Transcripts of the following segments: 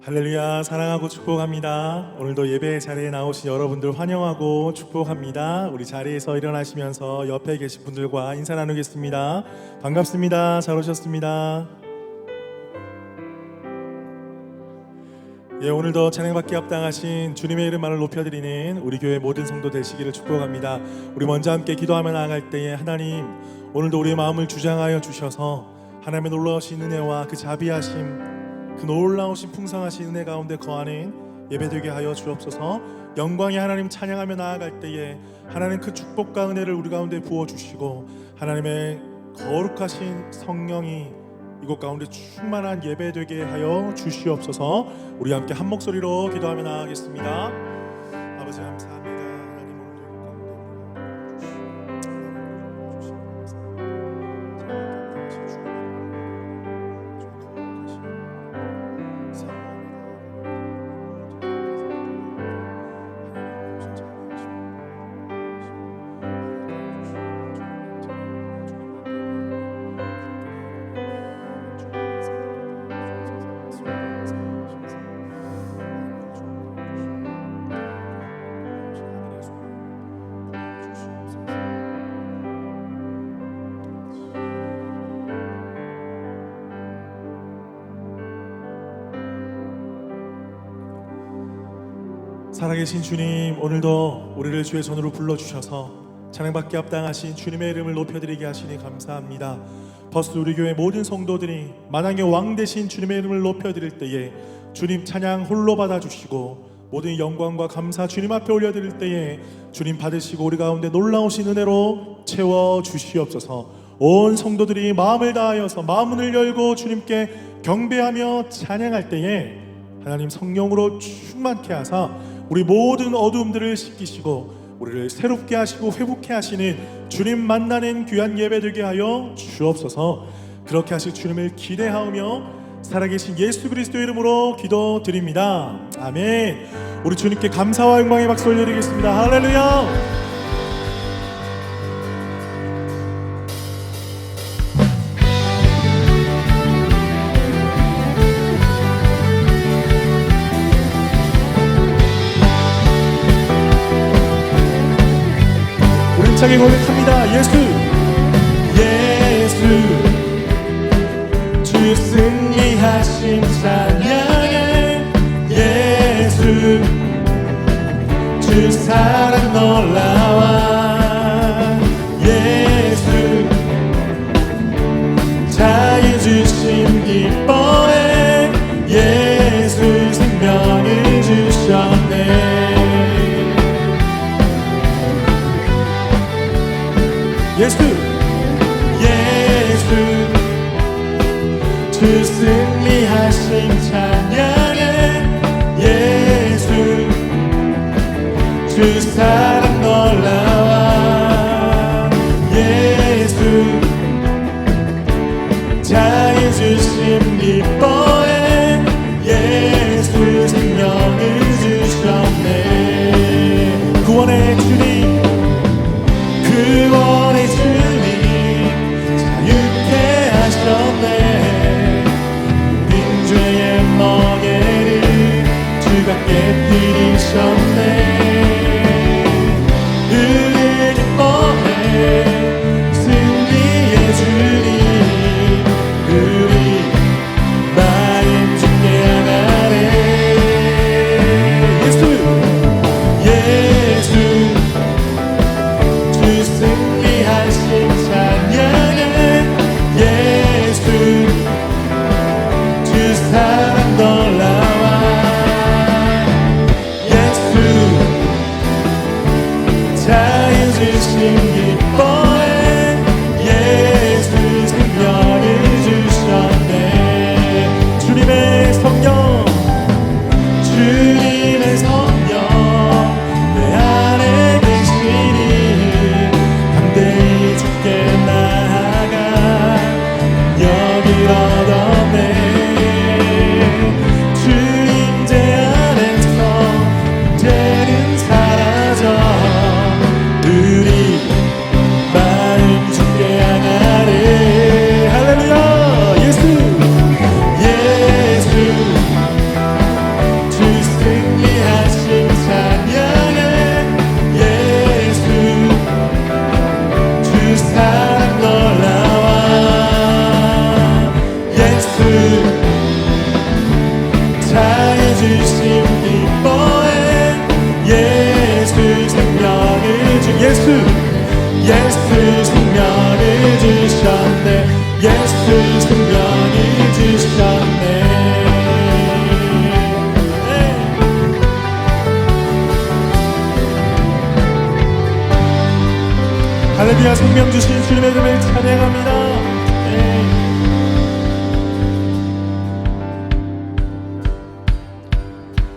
할렐루야, 사랑하고 축복합니다. 오늘도 예배 자리에 나오신 여러분들 환영하고 축복합니다. 우리 자리에서 일어나시면서 옆에 계신 분들과 인사 나누겠습니다. 반갑습니다. 잘 오셨습니다. 오늘도 찬양받기 합당하신 주님의 이름만을 높여드리는 우리 교회 모든 성도 되시기를 축복합니다. 우리 먼저 함께 기도하며 나아갈 때에 하나님, 오늘도 우리의 마음을 주장하여 주셔서 하나님의 놀라우신 은혜와 그 자비하심, 그 놀라우신 풍성하신 은혜 가운데 거하는 예배되게 하여 주옵소서. 영광의 하나님 찬양하며 나아갈 때에 하나님 그 축복과 은혜를 우리 가운데 부어주시고 하나님의 거룩하신 성령이 이곳 가운데 충만한 예배되게 하여 주시옵소서. 우리 함께 한 목소리로 기도하며 나아가겠습니다. 아버지 감사합니다. 하나님 살아계신 주님, 오늘도 우리를 주의 전으로 불러주셔서 찬양받기 합당하신 주님의 이름을 높여드리게 하시니 감사합니다. 버스 우리 교회 모든 성도들이 만왕의 왕 되신 주님의 이름을 높여드릴 때에 주님 찬양 홀로 받아주시고 모든 영광과 감사 주님 앞에 올려드릴 때에 주님 받으시고 우리 가운데 놀라우신 은혜로 채워주시옵소서. 온 성도들이 마음을 다하여서 마음문을 열고 주님께 경배하며 찬양할 때에 하나님 성령으로 충만케 하사 우리 모든 어두움들을 씻기시고 우리를 새롭게 하시고 회복케 하시는 주님 만나는 귀한 예배 되게 하여 주옵소서. 그렇게 하실 주님을 기대하며 살아계신 예수 그리스도의 이름으로 기도드립니다. 아멘. 우리 주님께 감사와 영광의 박수 올려드리겠습니다. 할렐루야. 차게 고백합니다. 예수 주 승리하신 찬양해. 예수 주 사랑 놀라와. 예수 자유 주심 기뻐해. 예수 생명을 주셨네. 예수 주 승리하신 찬양해. 예수 주 사랑 놀라와. 예수 자유 주심 기뻐해. 예수 생명을 주셨네. 구원의 주님, 구원의 주님 자유케 하셨네. 우린 죄의 멍에를 주가 깨뜨리셨네. 우리 기뻐해 승리의 주님. 우리 마음 주께 하나네. 예수 승리하신 찬양해. 예수 주 사랑 놀라와. 예수 자유 주심 기뻐해. 예수 생명을 주셨네. 주님의 성령, 주님의 성령 내 안에 계시니 주께 나아가 여길 얻었네. 주 임재 안에서 문제는 사라져. 우리 예수 생명을 주셨네. 예수 생명을 주셨네. 할렐루야. 생명 주신 주님의 이름을 찬양합니다.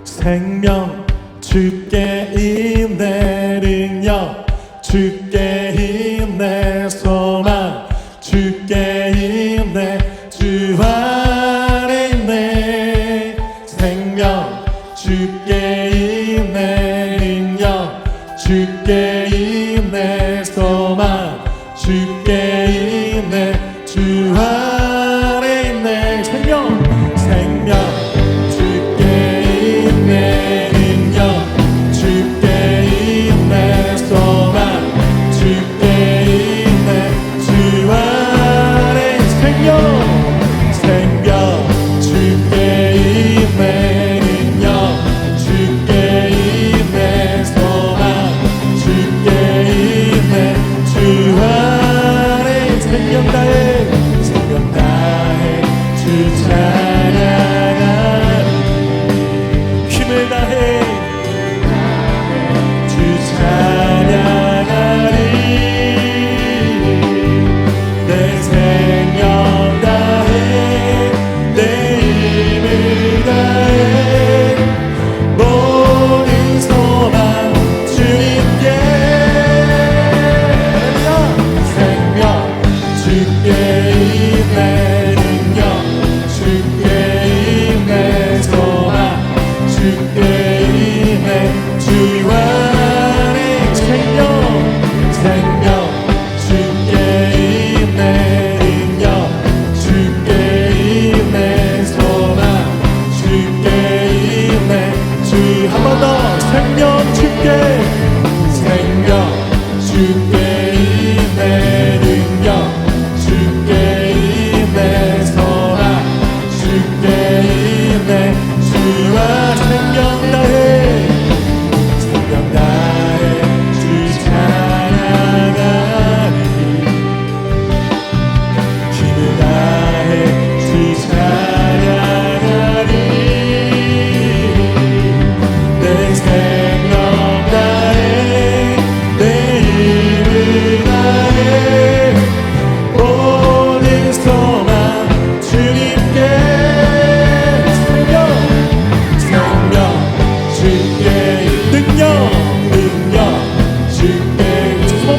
생명 주께 있네 능력, 주께 있네 소망, 주께 있네 주 안에 있네. 생명 주께 있네 능력, 주께 있네 소망, 주께 있네 주 안에 있네. 생명 주께 있네 능력, 주께 있네 소망, 주께 있네 주 안에. 생명 주께 있네 능력, 주께 있네 소망, 주께 있네 주 안에. 생명 다해 주 찬양하리. 힘을 다해 주 찬양하리. 내 생명 다해 내 힘을 다해 모든 소망 주님께. 생명 주께 있네 능력, 주께 있네 소망, 주께 있네 주 안에. 생명 주께 있네 능력, 주께 있네 소망, 주께 있네 주. 한 번 더. 생명 주께 있네 능력, 주께 있네 소망, 주께 있네 주 안. 생명 다해 주 찬양하리. 힘을 다해 주 찬양하리. 내 생명 다해 내 힘을 다해 모든 소망 주님께. 주께 능력, 주께 소망,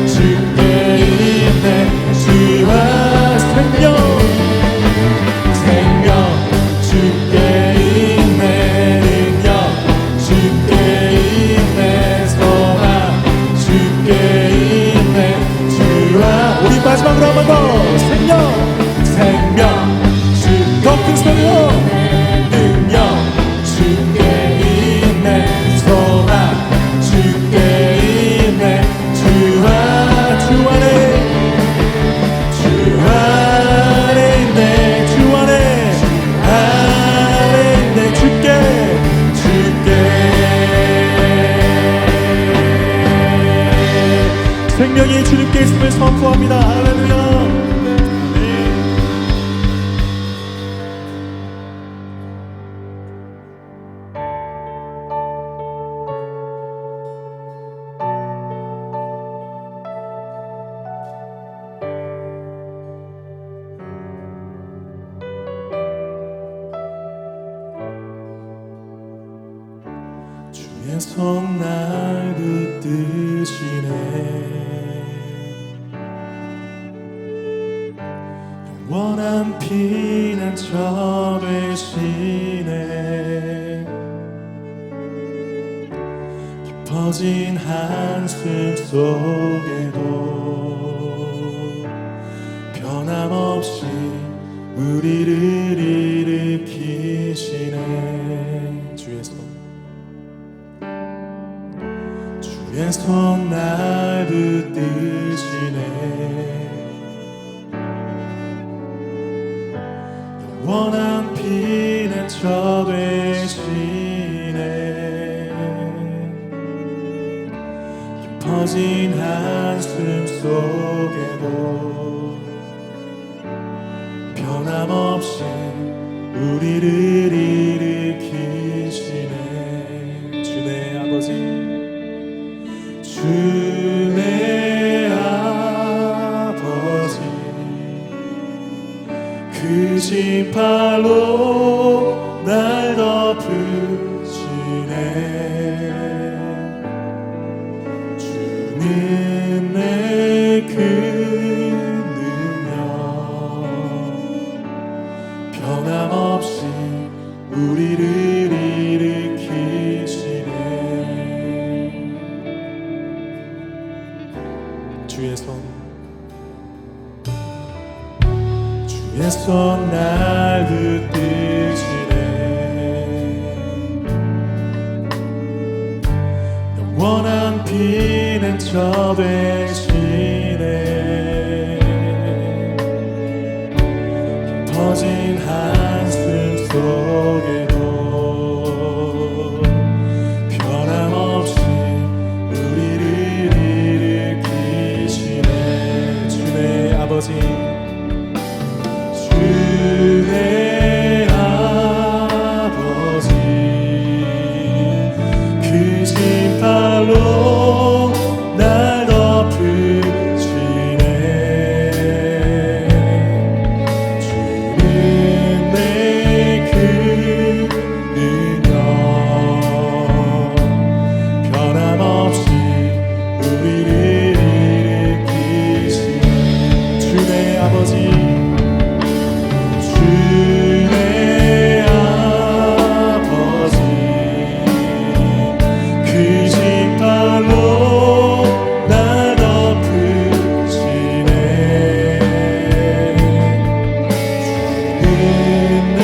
주께 있네 주와. 생명 주께 있네 능력, 주께 있네 소망, 주께 있네 주와. 우리 마지막으로 한 번 더. 생명 더 큰 소리로. 주께 있네 소망, 주께 있네 주 안에. 주 안에 있네 주 안에 있네. 주께 생명이 주님께 있음을 선포합니다. 할렐루야. 주의 손 날 붙드시네. 영원한 피난처 되시네. 깊어진 한숨 속에도 변함없이 우리를 일으키시네. 주의 손 날 붙드시네. 영원한 피난처 되시네. 터진 한숨 속에도 변함없이 우리를 일으키시네. 주네 아버지, 주네 아버지, 그 진팔로 날 덮으시네. 주는 내 그 능력 변함없이 우리를 일으키시네. 주의 손 날 붙드시네. 영원한 피난처 되시네. 터진 한숨 속에도 변함없이 우리를 일으키시네. 주네 아버지, 주네 아버지, 그 진팔로 날 덮으시네. 주는 내 그 능력 변함없이 우리를 일으키시네. 주네 아버지, 주네 아버지, 그 진팔로 날 덮으시네. 주는 내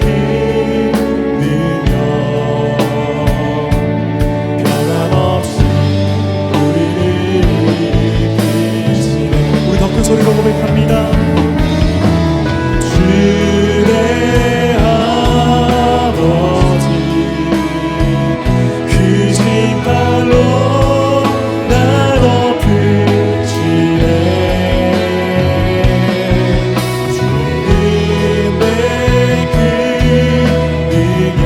그 능력 변함없이 우리를 일으키시네. 우리 더 큰 소리로 고백합니다. 주네 아버지, 그 진팔로 날 덮으시네. 주는 내 그 능력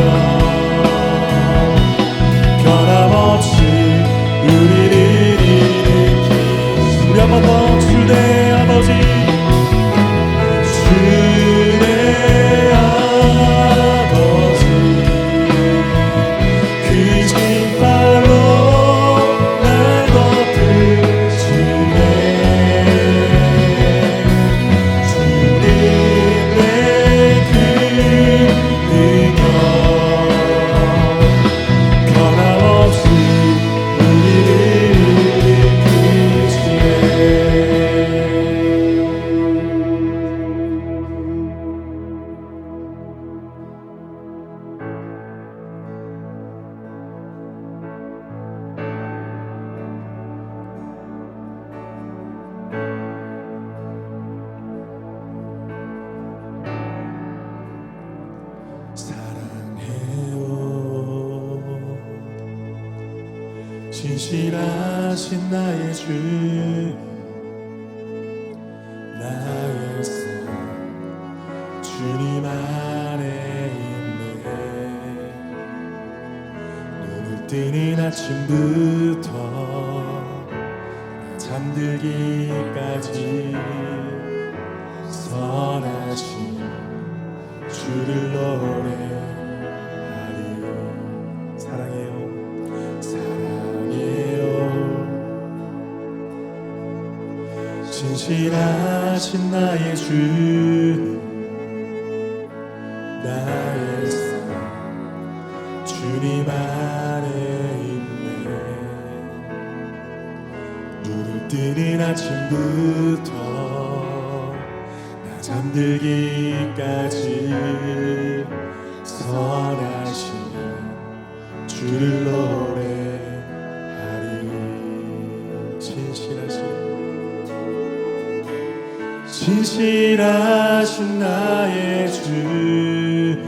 변함없이 우리를 일으키시네. 우리 한 번 더. 주네 아버지, 주네 아버지, 그 진팔로 날 덮으시네. 주는 내 그 능력 변함없이 우리를 일으키시네. 사랑해요 진실하신 나의 주, 나의 삶 주님 안에 있네. 눈을 뜨는 아침부터 잠들기까지 선하신 주를 노래하리. 사랑해요 사랑해요 진실하신 나의 주, 나의 삶 주님 안에 있네. 눈을 뜨는 아침부터 나 잠들기까지 선하신 주를 노래하리. 진실하신 나의 주,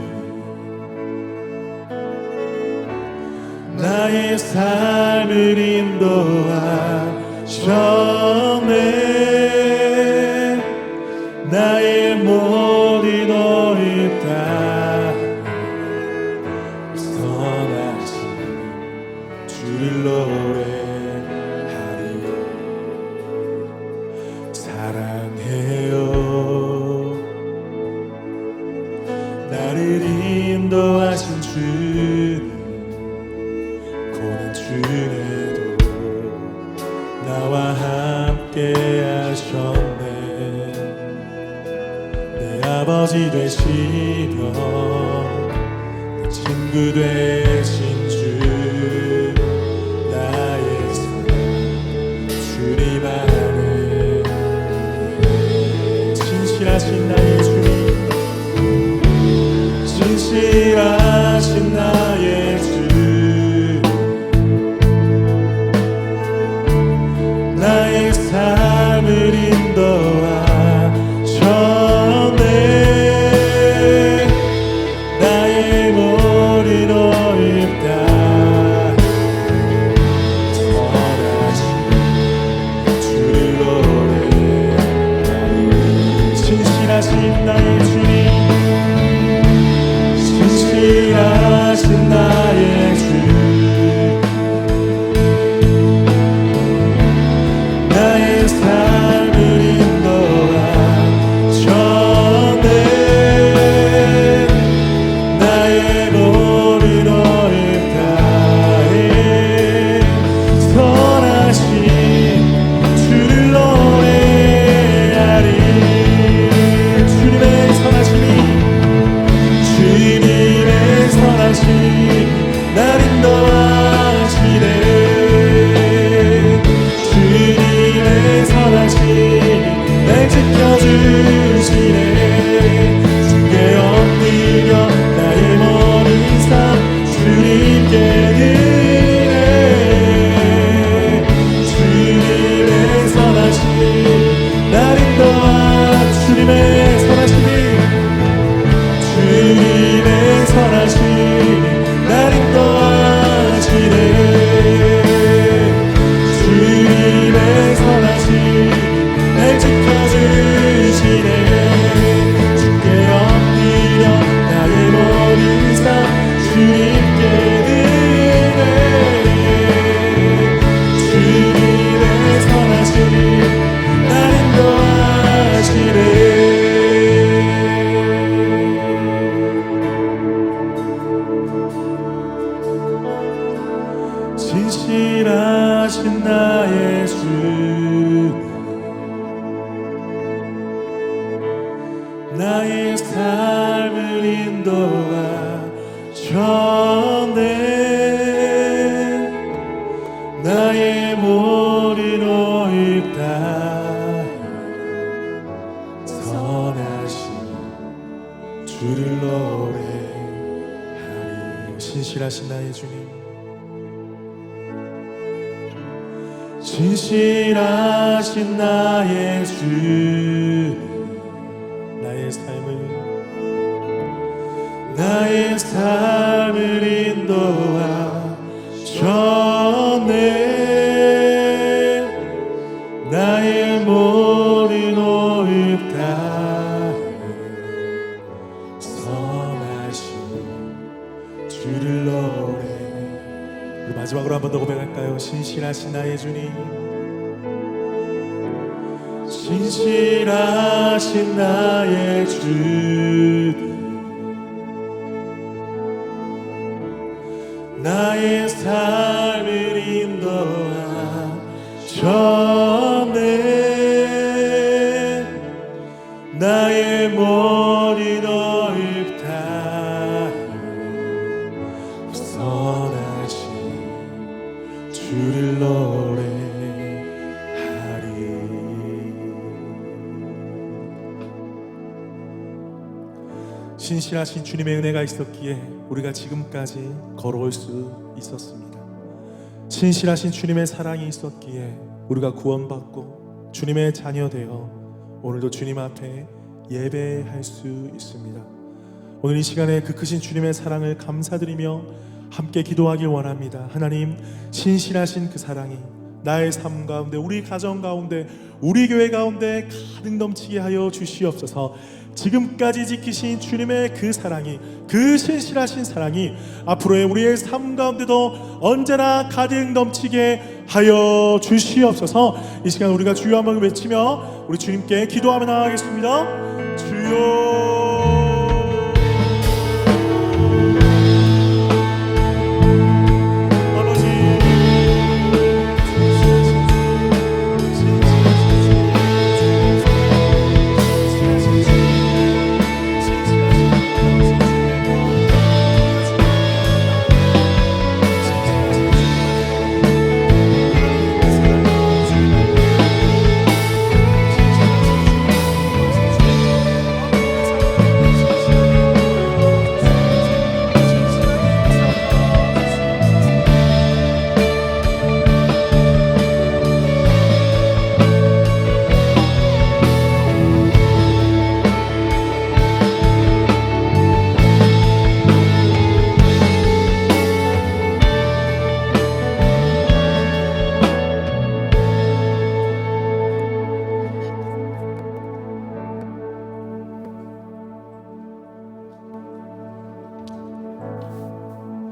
나의 나의 삶을 인도하셨네. 나의 모든 오입 다 선하신 주를 노래하리. 사랑해요. 나를 인도하신 주는 고난 중에도 나와 함께 하셨네. 내 아버지 되시며 내 친구 되신 주, 나의 사랑 주님 안에. 진실하신 나의 주님, 진실하신 나의 주, 나의 삶을 인도하셨네. 나의 모든 오입 다 선하신 주를 노래하리. 진실하신 나의 주님, 진실하신 나의 주, 나의 삶을 인도하셨네. 나의 모든 오입 다해 선하신 주를 노래하리. 주님의 선하심이, 주님의 선하심 날 인도하시네. 주님의 선하심 날 지켜주시네. 주께 엎드려 나의 모든 삶 주님께 드리네. 주님의 선하심 날 인도하. 주님의 선하심이, 주님의 선하심 날 인도하시네. 주님의 선하심 날 지켜주시네. 주께 엎드려 나의 모든 삶 주님께 드리네. 주님의 선하심 날 인도하시네. 진실하신 나의 주, 나의 삶을 인도하셨네. 나의 모든 오입 다 선하신 주를 노래하리. 진실하신 나의 주님, 진실하신 나의 주, 나의 삶을 인도하셨네. 나의 모든 오입 다 선하신 주를 노래. 우리 마지막으로 한 번 더 고백할까요? 진실하신 나의 주님, 진실하신 나의 주, 나의 삶을 인도하셨네. 나의 모든 오입 다 선하신 주를 노래하리. 신실하신 주님의 은혜가 있었기에 우리가 지금까지 걸어올 수 있었습니다. 신실하신 주님의 사랑이 있었기에 우리가 구원받고 주님의 자녀 되어 오늘도 주님 앞에 예배할 수 있습니다. 오늘 이 시간에 그 크신 주님의 사랑을 감사드리며 함께 기도하길 원합니다. 하나님, 신실하신 그 사랑이 나의 삶 가운데, 우리 가정 가운데, 우리 교회 가운데 가득 넘치게 하여 주시옵소서. 지금까지 지키신 주님의 그 사랑이, 그 신실하신 사랑이 앞으로의 우리의 삶 가운데도 언제나 가득 넘치게 하여 주시옵소서. 이 시간 우리가 주여 한번 외치며 우리 주님께 기도하며 나아가겠습니다. 주여.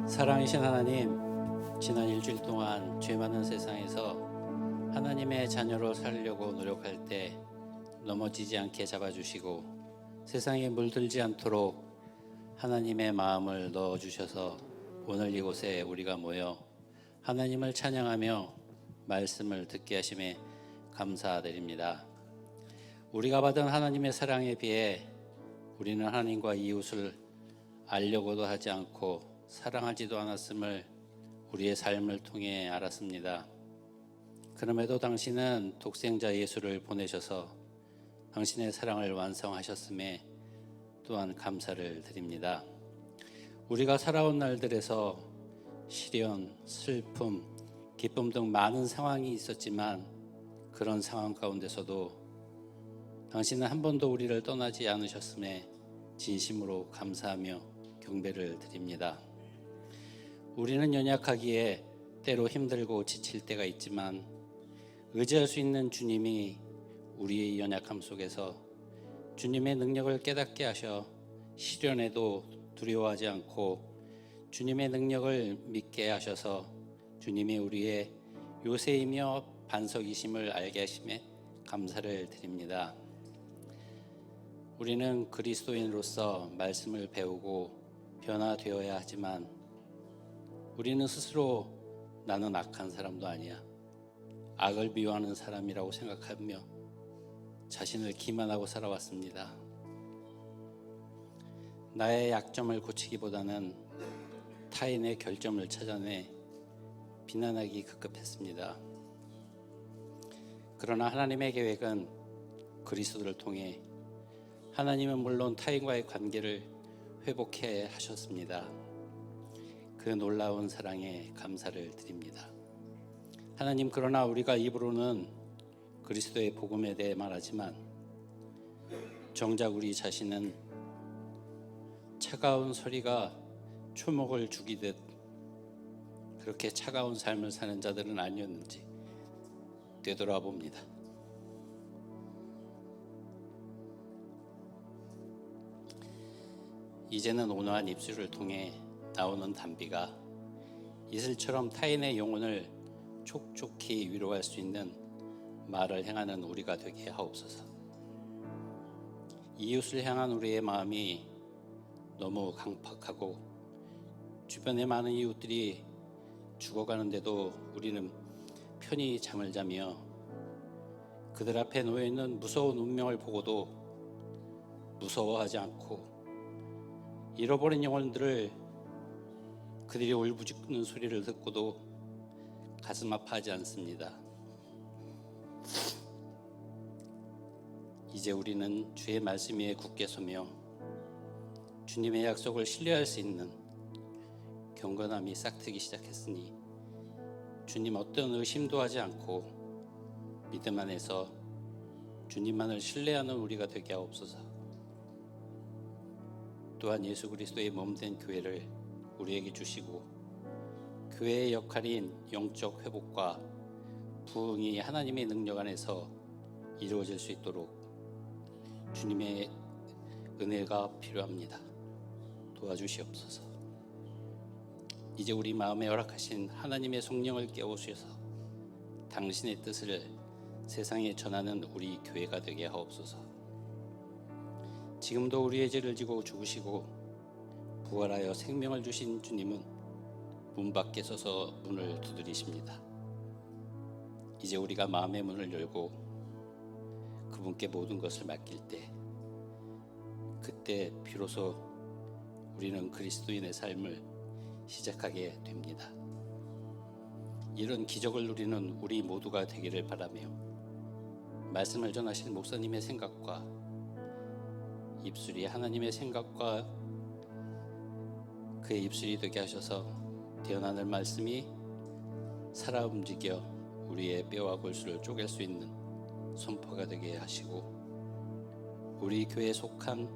사랑이신 하나님, 지난 일주일 동안 죄 많은 세상에서 하나님의 자녀로 살려고 노력할 때 넘어지지 않게 잡아주시고 세상에 물들지 않도록 하나님의 마음을 넣어주셔서 오늘 이곳에 우리가 모여 하나님을 찬양하며 말씀을 듣게 하심에 감사드립니다. 우리가 받은 하나님의 사랑에 비해 우리는 하나님과 이웃을 알려고도 하지 않고 사랑하지도 않았음을 우리의 삶을 통해 알았습니다. 그럼에도 당신은 독생자 예수를 보내셔서 당신의 사랑을 완성하셨음에 또한 감사를 드립니다. 우리가 살아온 날들에서 시련, 슬픔, 기쁨 등 많은 상황이 있었지만 그런 상황 가운데서도 당신은 한 번도 우리를 떠나지 않으셨음에 진심으로 감사하며 경배를 드립니다. 우리는 연약하기에 때로 힘들고 지칠 때가 있지만 의지할 수 있는 주님이 우리의 연약함 속에서 주님의 능력을 깨닫게 하셔 시련에도 두려워하지 않고 주님의 능력을 믿게 하셔서 주님이 우리의 요새이며 반석이심을 알게 하심에 감사를 드립니다. 우리는 그리스도인으로서 말씀을 배우고 변화되어야 하지만 우리는 스스로 나는 악한 사람도 아니야, 악을 미워하는 사람이라고 생각하며 자신을 기만하고 살아왔습니다. 나의 약점을 고치기보다는 타인의 결점을 찾아내 비난하기 급급했습니다. 그러나 하나님의 계획은 그리스도를 통해 하나님은 물론 타인과의 관계를 회복해 하셨습니다. 그 놀라운 사랑에 감사를 드립니다. 하나님, 그러나 우리가 입으로는 그리스도의 복음에 대해 말하지만 정작 우리 자신은 차가운 소리가 초목을 죽이듯 그렇게 차가운 삶을 사는 자들은 아니었는지 되돌아 봅니다. 이제는 온화한 입술을 통해 나오는 단비가 이슬처럼 타인의 영혼을 촉촉히 위로할 수 있는 말을 행하는 우리가 되게 하옵소서. 이웃을 향한 우리의 마음이 너무 강팍하고 주변의 많은 이웃들이 죽어가는데도 우리는 편히 잠을 자며 그들 앞에 놓여있는 무서운 운명을 보고도 무서워하지 않고 잃어버린 영혼들을 그들이 울부짖는 소리를 듣고도 가슴 아파하지 않습니다. 이제 우리는 주의 말씀 위에 굳게 서며 주님의 약속을 신뢰할 수 있는 경건함이 싹트기 시작했으니 주님 어떤 의심도 하지 않고 믿음 안에서 주님만을 신뢰하는 우리가 되게 하옵소서. 또한 예수 그리스도의 몸된 교회를 우리에게 주시고 교회의 역할인 영적 회복과 부흥이 하나님의 능력 안에서 이루어질 수 있도록 주님의 은혜가 필요합니다. 도와주시옵소서. 이제 우리 마음에 허락하신 하나님의 성령을 깨우셔서 당신의 뜻을 세상에 전하는 우리 교회가 되게 하옵소서. 지금도 우리의 죄를 지고 죽으시고 부활하여 생명을 주신 주님은 문 밖에 서서 문을 두드리십니다. 이제 우리가 마음의 문을 열고 그분께 모든 것을 맡길 때, 그때 비로소 우리는 그리스도인의 삶을 시작하게 됩니다. 이런 기적을 누리는 우리 모두가 되기를 바라며, 말씀을 전하신 목사님의 생각과 입술이 하나님의 생각과 그의 입술이 되게 하셔서 대언하는 말씀이 살아 움직여 우리의 뼈와 골수를 쪼갤 수 있는 선포가 되게 하시고, 우리 교회에 속한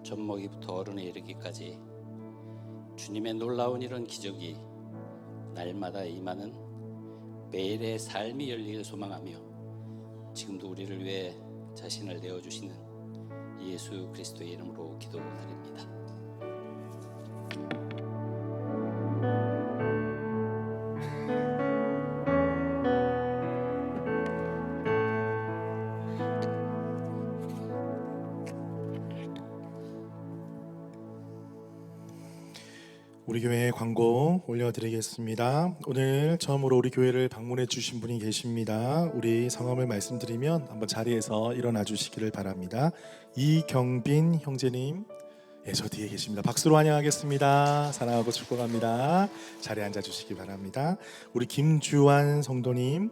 젖먹이부터 어른에 이르기까지 주님의 놀라운 이런 기적이 날마다 임하는 매일의 삶이 열리길 소망하며, 지금도 우리를 위해 자신을 내어주시는 예수 그리스도의 이름으로 기도드립니다. 우리 교회 광고 올려드리겠습니다. 오늘 처음으로 우리 교회를 방문해 주신 분이 계십니다. 우리 성함을 말씀드리면 한번 자리에서 일어나 주시기를 바랍니다. 이경빈 형제님, 예, 저 뒤에 계십니다. 박수로 환영하겠습니다. 사랑하고 축복합니다. 자리에 앉아 주시기 바랍니다. 우리 김주환 성도님,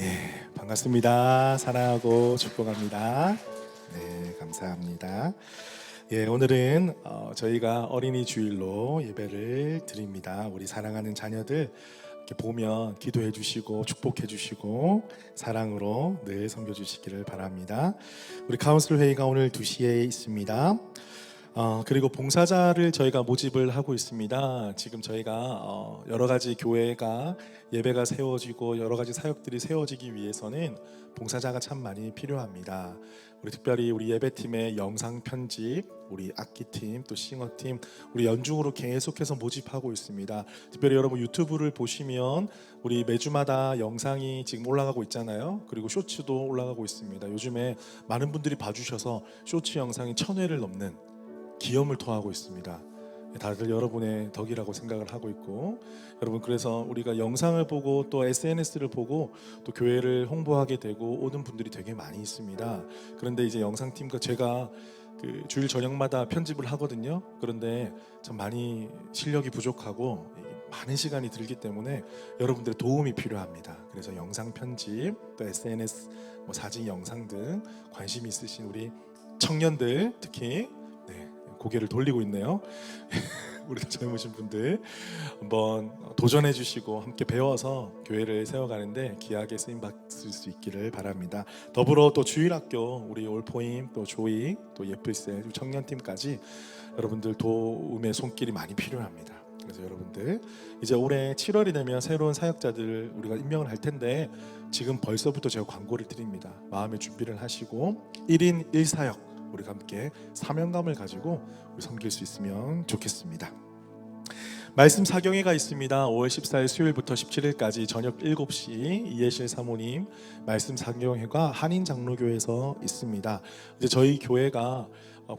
예, 반갑습니다. 사랑하고 축복합니다. 네, 감사합니다. 예, 오늘은 저희가 어린이 주일로 예배를 드립니다. 우리 사랑하는 자녀들 이렇게 보면 기도해 주시고 축복해 주시고 사랑으로 늘 섬겨 주시기를 바랍니다. 우리 카운슬 회의가 오늘 2시에 있습니다. 그리고 봉사자를 저희가 모집을 하고 있습니다. 지금 저희가 여러 가지 교회가 예배가 세워지고 여러 가지 사역들이 세워지기 위해서는 봉사자가 참 많이 필요합니다. 우리 특별히 우리 예배팀의 영상 편집, 우리 악기팀, 또 싱어팀, 우리 연중으로 계속해서 모집하고 있습니다. 특별히 여러분 유튜브를 보시면 우리 매주마다 영상이 지금 올라가고 있잖아요. 그리고 쇼츠도 올라가고 있습니다. 요즘에 많은 분들이 봐주셔서 쇼츠 영상이 1000회를 넘는 기염을 토하고 있습니다. 다들 여러분의 덕이라고 생각을 하고 있고, 여러분 그래서 우리가 영상을 보고 또 SNS를 보고 또 교회를 홍보하게 되고 오는 분들이 되게 많이 있습니다. 그런데 이제 영상팀과 제가 그 주일 저녁마다 편집을 하거든요. 그런데 참 많이 실력이 부족하고 많은 시간이 들기 때문에 여러분들의 도움이 필요합니다. 그래서 영상 편집, 또 SNS, 사진, 영상 등 관심 있으신 우리 청년들 특히 고개를 돌리고 있네요. 우리 젊으신 분들 한번 도전해 주시고 함께 배워서 교회를 세워가는데 귀하게 쓰임 받을 수 있기를 바랍니다. 더불어 또 주일학교 우리 올포임 또 조이 또 예플세 청년팀까지 여러분들 도움의 손길이 많이 필요합니다. 그래서 여러분들 이제 올해 7월이 되면 새로운 사역자들 우리가 임명을 할 텐데 지금 벌써부터 제가 광고를 드립니다. 마음의 준비를 하시고 1인 1사역 우리가 함께 사명감을 가지고 우리 섬길 수 있으면 좋겠습니다. 말씀 사경회가 있습니다. 5월 14일 수요일부터 17일까지 저녁 7시 이예실 사모님 말씀 사경회가 한인장로교에서 있습니다. 이제 저희 교회가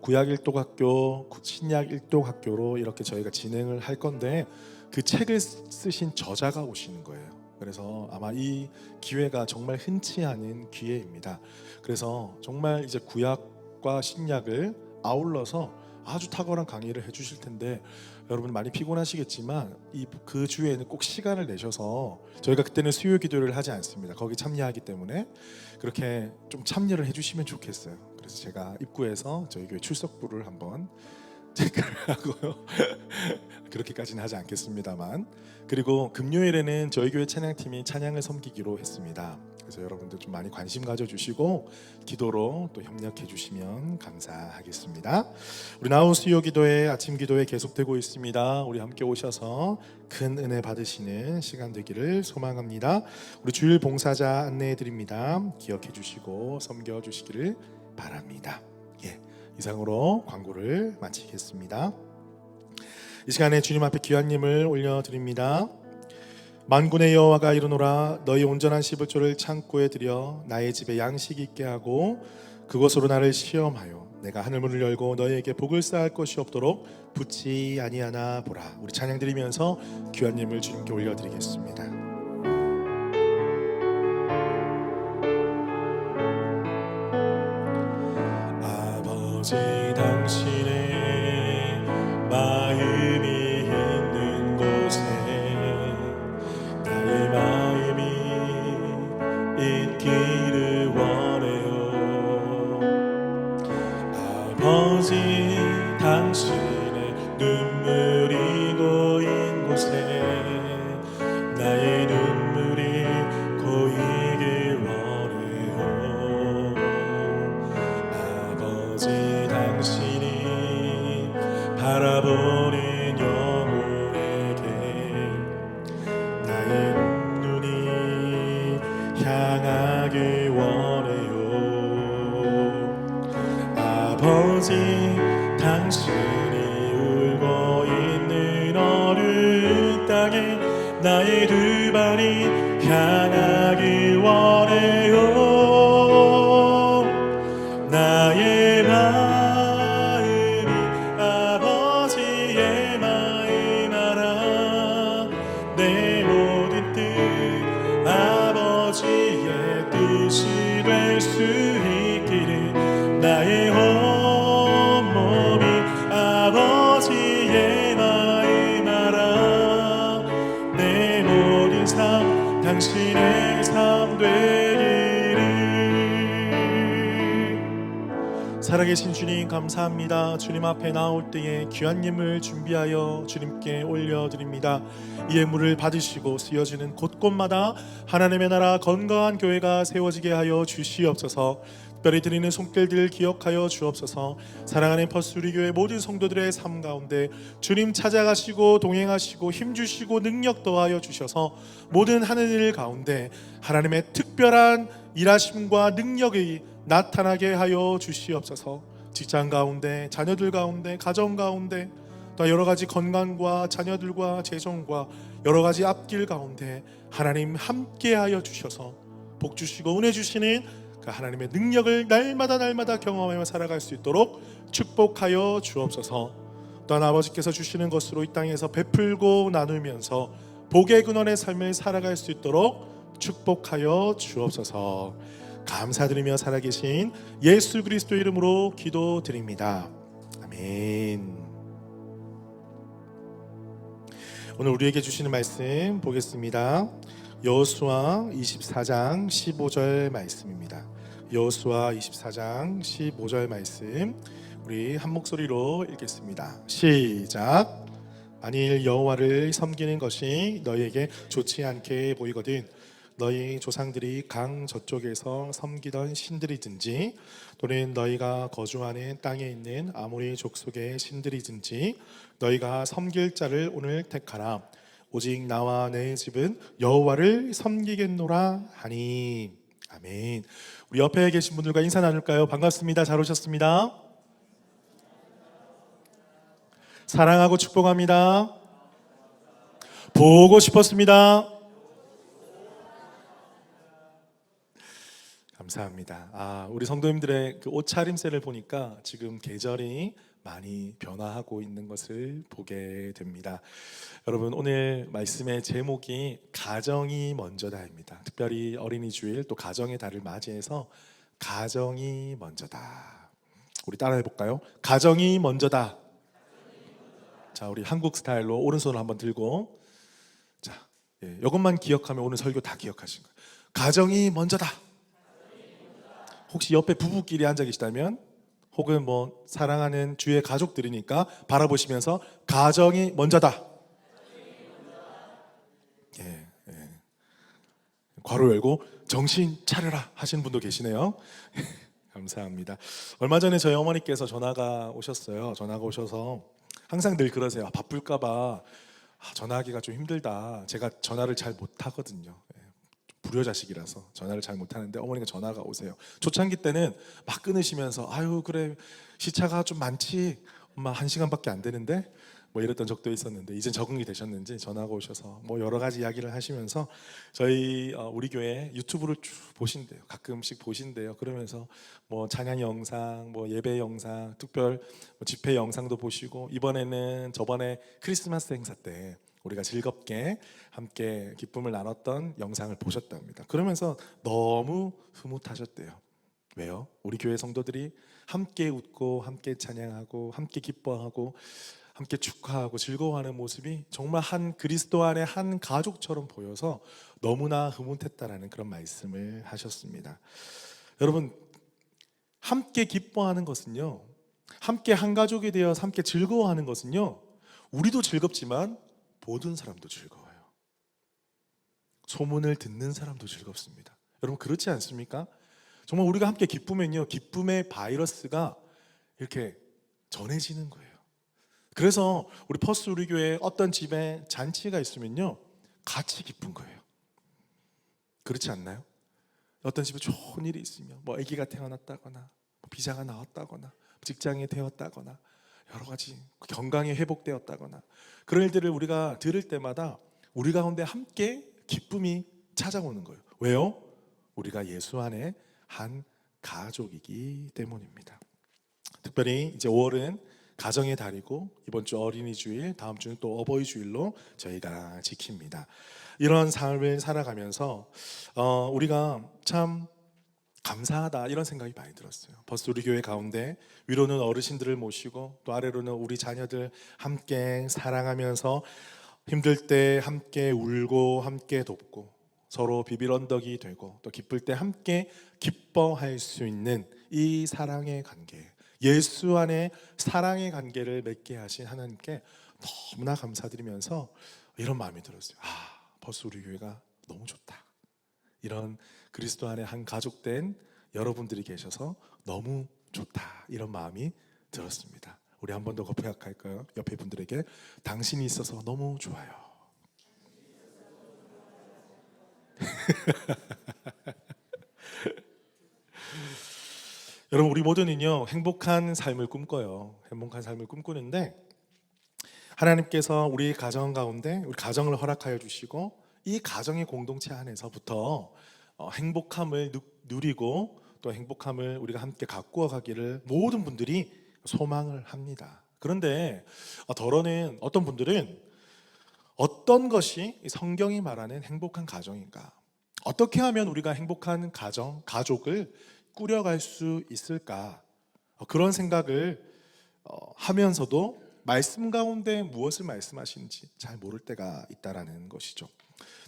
구약 일독학교, 신약 일독학교로 이렇게 저희가 진행을 할 건데 그 책을 쓰신 저자가 오시는 거예요. 그래서 아마 이 기회가 정말 흔치 않은 기회입니다. 그래서 정말 이제 구약과 신약을 아울러서 아주 탁월한 강의를 해주실 텐데 여러분 많이 피곤하시겠지만 그 주에는 꼭 시간을 내셔서 저희가 그때는 수요 기도를 하지 않습니다. 거기 참여하기 때문에 그렇게 좀 참여를 해주시면 좋겠어요. 그래서 제가 입구에서 저희 교회 출석부를 한번 체크를 하고요. 그렇게까지는 하지 않겠습니다만. 그리고 금요일에는 저희 교회 찬양팀이 찬양을 섬기기로 했습니다. 그래서 여러분들 좀 많이 관심 가져주시고 기도로 또 협력해 주시면 감사하겠습니다. 우리 나우 수요 기도회 아침 기도회 계속되고 있습니다. 우리 함께 오셔서 큰 은혜 받으시는 시간 되기를 소망합니다. 우리 주일 봉사자 안내해 드립니다. 기억해 주시고 섬겨 주시기를 바랍니다. 예, 이상으로 광고를 마치겠습니다. 이 시간에 주님 앞에 귀한님을 올려드립니다. 만군의 여호와가 이르노라 너희 온전한 씹을조를 창고에 들여 나의 집에 양식 있게 하고 그것으로 나를 시험하여 내가 하늘문을 열고 너희에게 복을 쌓을 것이 없도록 붙지 아니하나 보라. 우리 찬양 드리면서 귀한님을 주님께 올려드리겠습니다. 아버지 당신의 마음이 있는 곳에 나의 마음이 있기를 원해요. 아버지 당신의 눈물이 고인 곳에 나의 눈물이 고이길 원해요. 아버지 당신이 바라보는 영혼에게 나의 눈이 향하길 원해요. 아버지 당신이 울고 있는 어느 땅에 나의 두 발이 향하길 원해요. 나의 마음이 아버지의 마음 알아. 내 모든 뜻 아버지의 뜻이 될 수 있기를 나의 온몸이 아버지의 마음 알아. 내 모든 삶 당신의 삶 되기를. 살아계신 주님 감사합니다. 주님 앞에 나올 때에 귀한 예물 준비하여 주님께 올려드립니다. 이 예물을 받으시고 쓰여지는 곳곳마다 하나님의 나라 건강한 교회가 세워지게 하여 주시옵소서. 특별히 드리는 손길들 기억하여 주옵소서. 사랑하는 퍼스우리교회 모든 성도들의 삶 가운데 주님 찾아가시고 동행하시고 힘주시고 능력 더하여 주셔서 모든 하는 일 가운데 하나님의 특별한 일하심과 능력이 나타나게 하여 주시옵소서. 직장 가운데, 자녀들 가운데, 가정 가운데, 또 여러 가지 건강과 자녀들과 재정과 여러 가지 앞길 가운데 하나님 함께 하여 주셔서 복 주시고 은혜 주시는 그 하나님의 능력을 날마다 경험하며 살아갈 수 있도록 축복하여 주옵소서. 또한 아버지께서 주시는 것으로 이 땅에서 베풀고 나누면서 복의 근원의 삶을 살아갈 수 있도록 축복하여 주옵소서. 감사드리며 살아계신 예수 그리스도 이름으로 기도드립니다. 아멘. 오늘 우리에게 주시는 말씀 보겠습니다. 여호수아 24장 15절 말씀입니다. 여호수아 24장 15절 말씀 우리 한 목소리로 읽겠습니다. 시작. 만일 여호와를 섬기는 것이 너희에게 좋지 않게 보이거든 너희 조상들이 강 저쪽에서 섬기던 신들이든지 또는 너희가 거주하는 땅에 있는 아모리 족속의 신들이든지 너희가 섬길 자를 오늘 택하라. 오직 나와 내 집은 여호와를 섬기겠노라 하니. 아멘. 우리 옆에 계신 분들과 인사 나눌까요? 반갑습니다. 잘 오셨습니다. 사랑하고 축복합니다. 보고 싶었습니다. 감사합니다. 우리 성도님들의 그 옷차림새를 보니까 지금 계절이 많이 변화하고 있는 것을 보게 됩니다. 여러분, 오늘 말씀의 제목이 가정이 먼저다입니다. 특별히 어린이 주일 또 가정의 달을 맞이해서 가정이 먼저다. 우리 따라해 볼까요? 가정이 먼저다. 자, 우리 한국 스타일로 오른손을 한번 들고, 자, 이것만 기억하면 오늘 설교 다 기억하신 거예요. 가정이 먼저다. 혹시 옆에 부부끼리 앉아 계시다면 혹은 뭐 사랑하는 주의 가족들이니까 바라보시면서 가정이 먼저다. 예, 예. 괄호 열고 정신 차려라 하시는 분도 계시네요. 감사합니다. 얼마 전에 저희 어머니께서 전화가 오셨어요. 전화가 오셔서 항상 늘 그러세요. 바쁠까봐 전화하기가 좀 힘들다. 제가 전화를 잘 못하거든요. 불효자식이라서 전화를 잘 못하는데 어머니가 전화가 오세요. 초창기 때는 막 끊으시면서 아유 그래 시차가 좀 많지 엄마 1시간밖에 안 되는데 뭐 이랬던 적도 있었는데 이제 적응이 되셨는지 전화가 오셔서 뭐 여러 가지 이야기를 하시면서 저희 우리 교회 유튜브를 쭉 보신대요. 가끔씩 보신대요. 그러면서 뭐 찬양 영상, 뭐 예배 영상, 특별 뭐 집회 영상도 보시고 이번에는 저번에 크리스마스 행사 때 우리가 즐겁게 함께 기쁨을 나눴던 영상을 보셨답니다. 그러면서 너무 흐뭇하셨대요. 왜요? 우리 교회 성도들이 함께 웃고 함께 찬양하고 함께 기뻐하고 함께 축하하고 즐거워하는 모습이 정말 한 그리스도 안의 한 가족처럼 보여서 너무나 흐뭇했다라는 그런 말씀을 하셨습니다. 여러분, 함께 기뻐하는 것은요, 함께 한 가족이 되어서 함께 즐거워하는 것은요, 우리도 즐겁지만 모든 사람도 즐거워요. 소문을 듣는 사람도 즐겁습니다. 여러분 그렇지 않습니까? 정말 우리가 함께 기쁘면요, 기쁨의 바이러스가 이렇게 전해지는 거예요. 그래서 우리 퍼스트 우리 교회에 어떤 집에 잔치가 있으면요, 같이 기쁜 거예요. 그렇지 않나요? 어떤 집에 좋은 일이 있으면 뭐 아기가 태어났다거나 뭐 비자가 나왔다거나 직장이 되었다거나 여러 가지 건강이 회복되었다거나 그런 일들을 우리가 들을 때마다 우리 가운데 함께 기쁨이 찾아오는 거예요. 왜요? 우리가 예수 안에 한 가족이기 때문입니다. 특별히 이제 5월은 가정의 달이고 이번 주 어린이 주일, 다음 주는 또 어버이 주일로 저희가 지킵니다. 이런 삶을 살아가면서 우리가 참 감사하다 이런 생각이 많이 들었어요. 벌써 우리 교회 가운데 위로는 어르신들을 모시고 또 아래로는 우리 자녀들 함께 사랑하면서 힘들 때 함께 울고 함께 돕고 서로 비빌 언덕이 되고 또 기쁠 때 함께 기뻐할 수 있는 이 사랑의 관계, 예수 안에 사랑의 관계를 맺게 하신 하나님께 너무나 감사드리면서 이런 마음이 들었어요. 벌써 우리 교회가 너무 좋다. 이런 그리스도 안에 한 가족된 여러분들이 계셔서 너무 좋다. 이런 마음이 들었습니다. 우리 한 번 더 고백할까요? 옆에 분들에게 당신이 있어서 너무 좋아요. 여러분 우리 모두는요 행복한 삶을 꿈꿔요. 행복한 삶을 꿈꾸는데 하나님께서 우리 가정 가운데 우리 가정을 허락하여 주시고 이 가정의 공동체 안에서부터 행복함을 누리고 또 행복함을 우리가 함께 가꾸어 가기를 모든 분들이 소망을 합니다. 그런데 더러는 어떤 분들은 어떤 것이 성경이 말하는 행복한 가정인가? 어떻게 하면 우리가 행복한 가정, 가족을 꾸려갈 수 있을까? 그런 생각을 하면서도 말씀 가운데 무엇을 말씀하시는지 잘 모를 때가 있다라는 것이죠.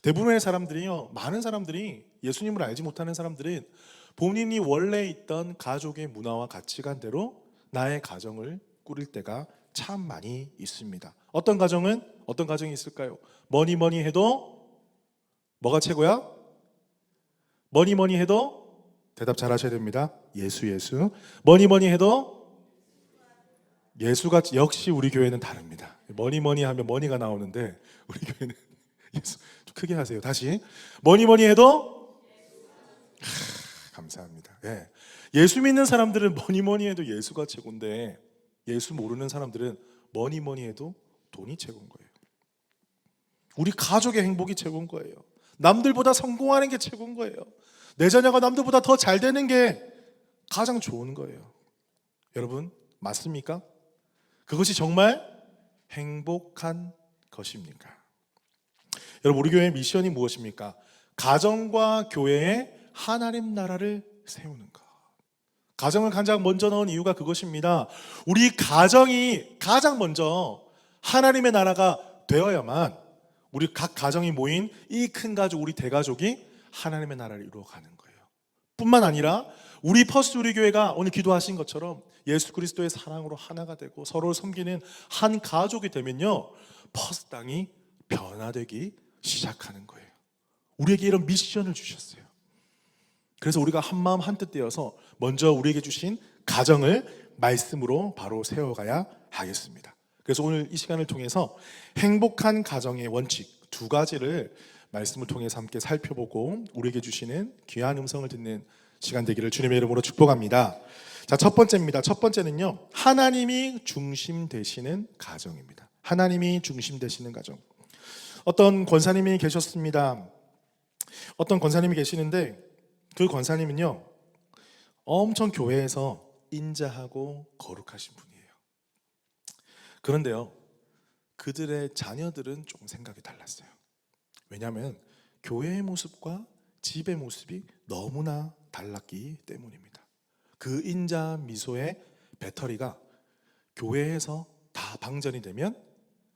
대부분의 사람들이요, 많은 사람들이 예수님을 알지 못하는 사람들은 본인이 원래 있던 가족의 문화와 가치관대로 나의 가정을 꾸릴 때가 참 많이 있습니다. 어떤 가정이 있을까요? 뭐니 해도 뭐가 최고야? 뭐니 해도 대답 잘 하셔야 됩니다. 예수. 뭐니 해도 예수가 역시 우리 교회는 다릅니다. 뭐니 하면 머니가 나오는데 우리 교회는 예수. 좀 크게 하세요. 다시 뭐니 해도 감사합니다. 예. 예수 믿는 사람들은 뭐니 해도 예수가 최고인데 예수 모르는 사람들은 뭐니 해도 돈이 최고인 거예요. 우리 가족의 행복이 최고인 거예요. 남들보다 성공하는 게 최고인 거예요. 내 자녀가 남들보다 더 잘 되는 게 가장 좋은 거예요. 여러분 맞습니까? 그것이 정말 행복한 것입니까? 여러분 우리 교회의 미션이 무엇입니까? 가정과 교회의 하나님 나라를 세우는 것. 가정을 가장 먼저 넣은 이유가 그것입니다. 우리 가정이 가장 먼저 하나님의 나라가 되어야만 우리 각 가정이 모인 이 큰 가족, 우리 대가족이 하나님의 나라를 이루어가는 거예요. 뿐만 아니라 우리 퍼스트 우리 교회가 오늘 기도하신 것처럼 예수 그리스도의 사랑으로 하나가 되고 서로를 섬기는 한 가족이 되면요, 퍼스트 땅이 변화되기 시작하는 거예요. 우리에게 이런 미션을 주셨어요. 그래서 우리가 한마음 한뜻 되어서 먼저 우리에게 주신 가정을 말씀으로 바로 세워가야 하겠습니다. 그래서 오늘 이 시간을 통해서 행복한 가정의 원칙 2가지를 말씀을 통해서 함께 살펴보고 우리에게 주시는 귀한 음성을 듣는 시간 되기를 주님의 이름으로 축복합니다. 자, 첫 번째입니다. 첫 번째는요, 하나님이 중심 되시는 가정입니다. 하나님이 중심 되시는 가정. 어떤 권사님이 계셨습니다. 어떤 권사님이 계시는데 그 권사님은요, 엄청 교회에서 인자하고 거룩하신 분이에요. 그런데요, 그들의 자녀들은 조금 생각이 달랐어요. 왜냐하면 교회의 모습과 집의 모습이 너무나 달랐기 때문입니다. 그 인자 미소의 배터리가 교회에서 다 방전이 되면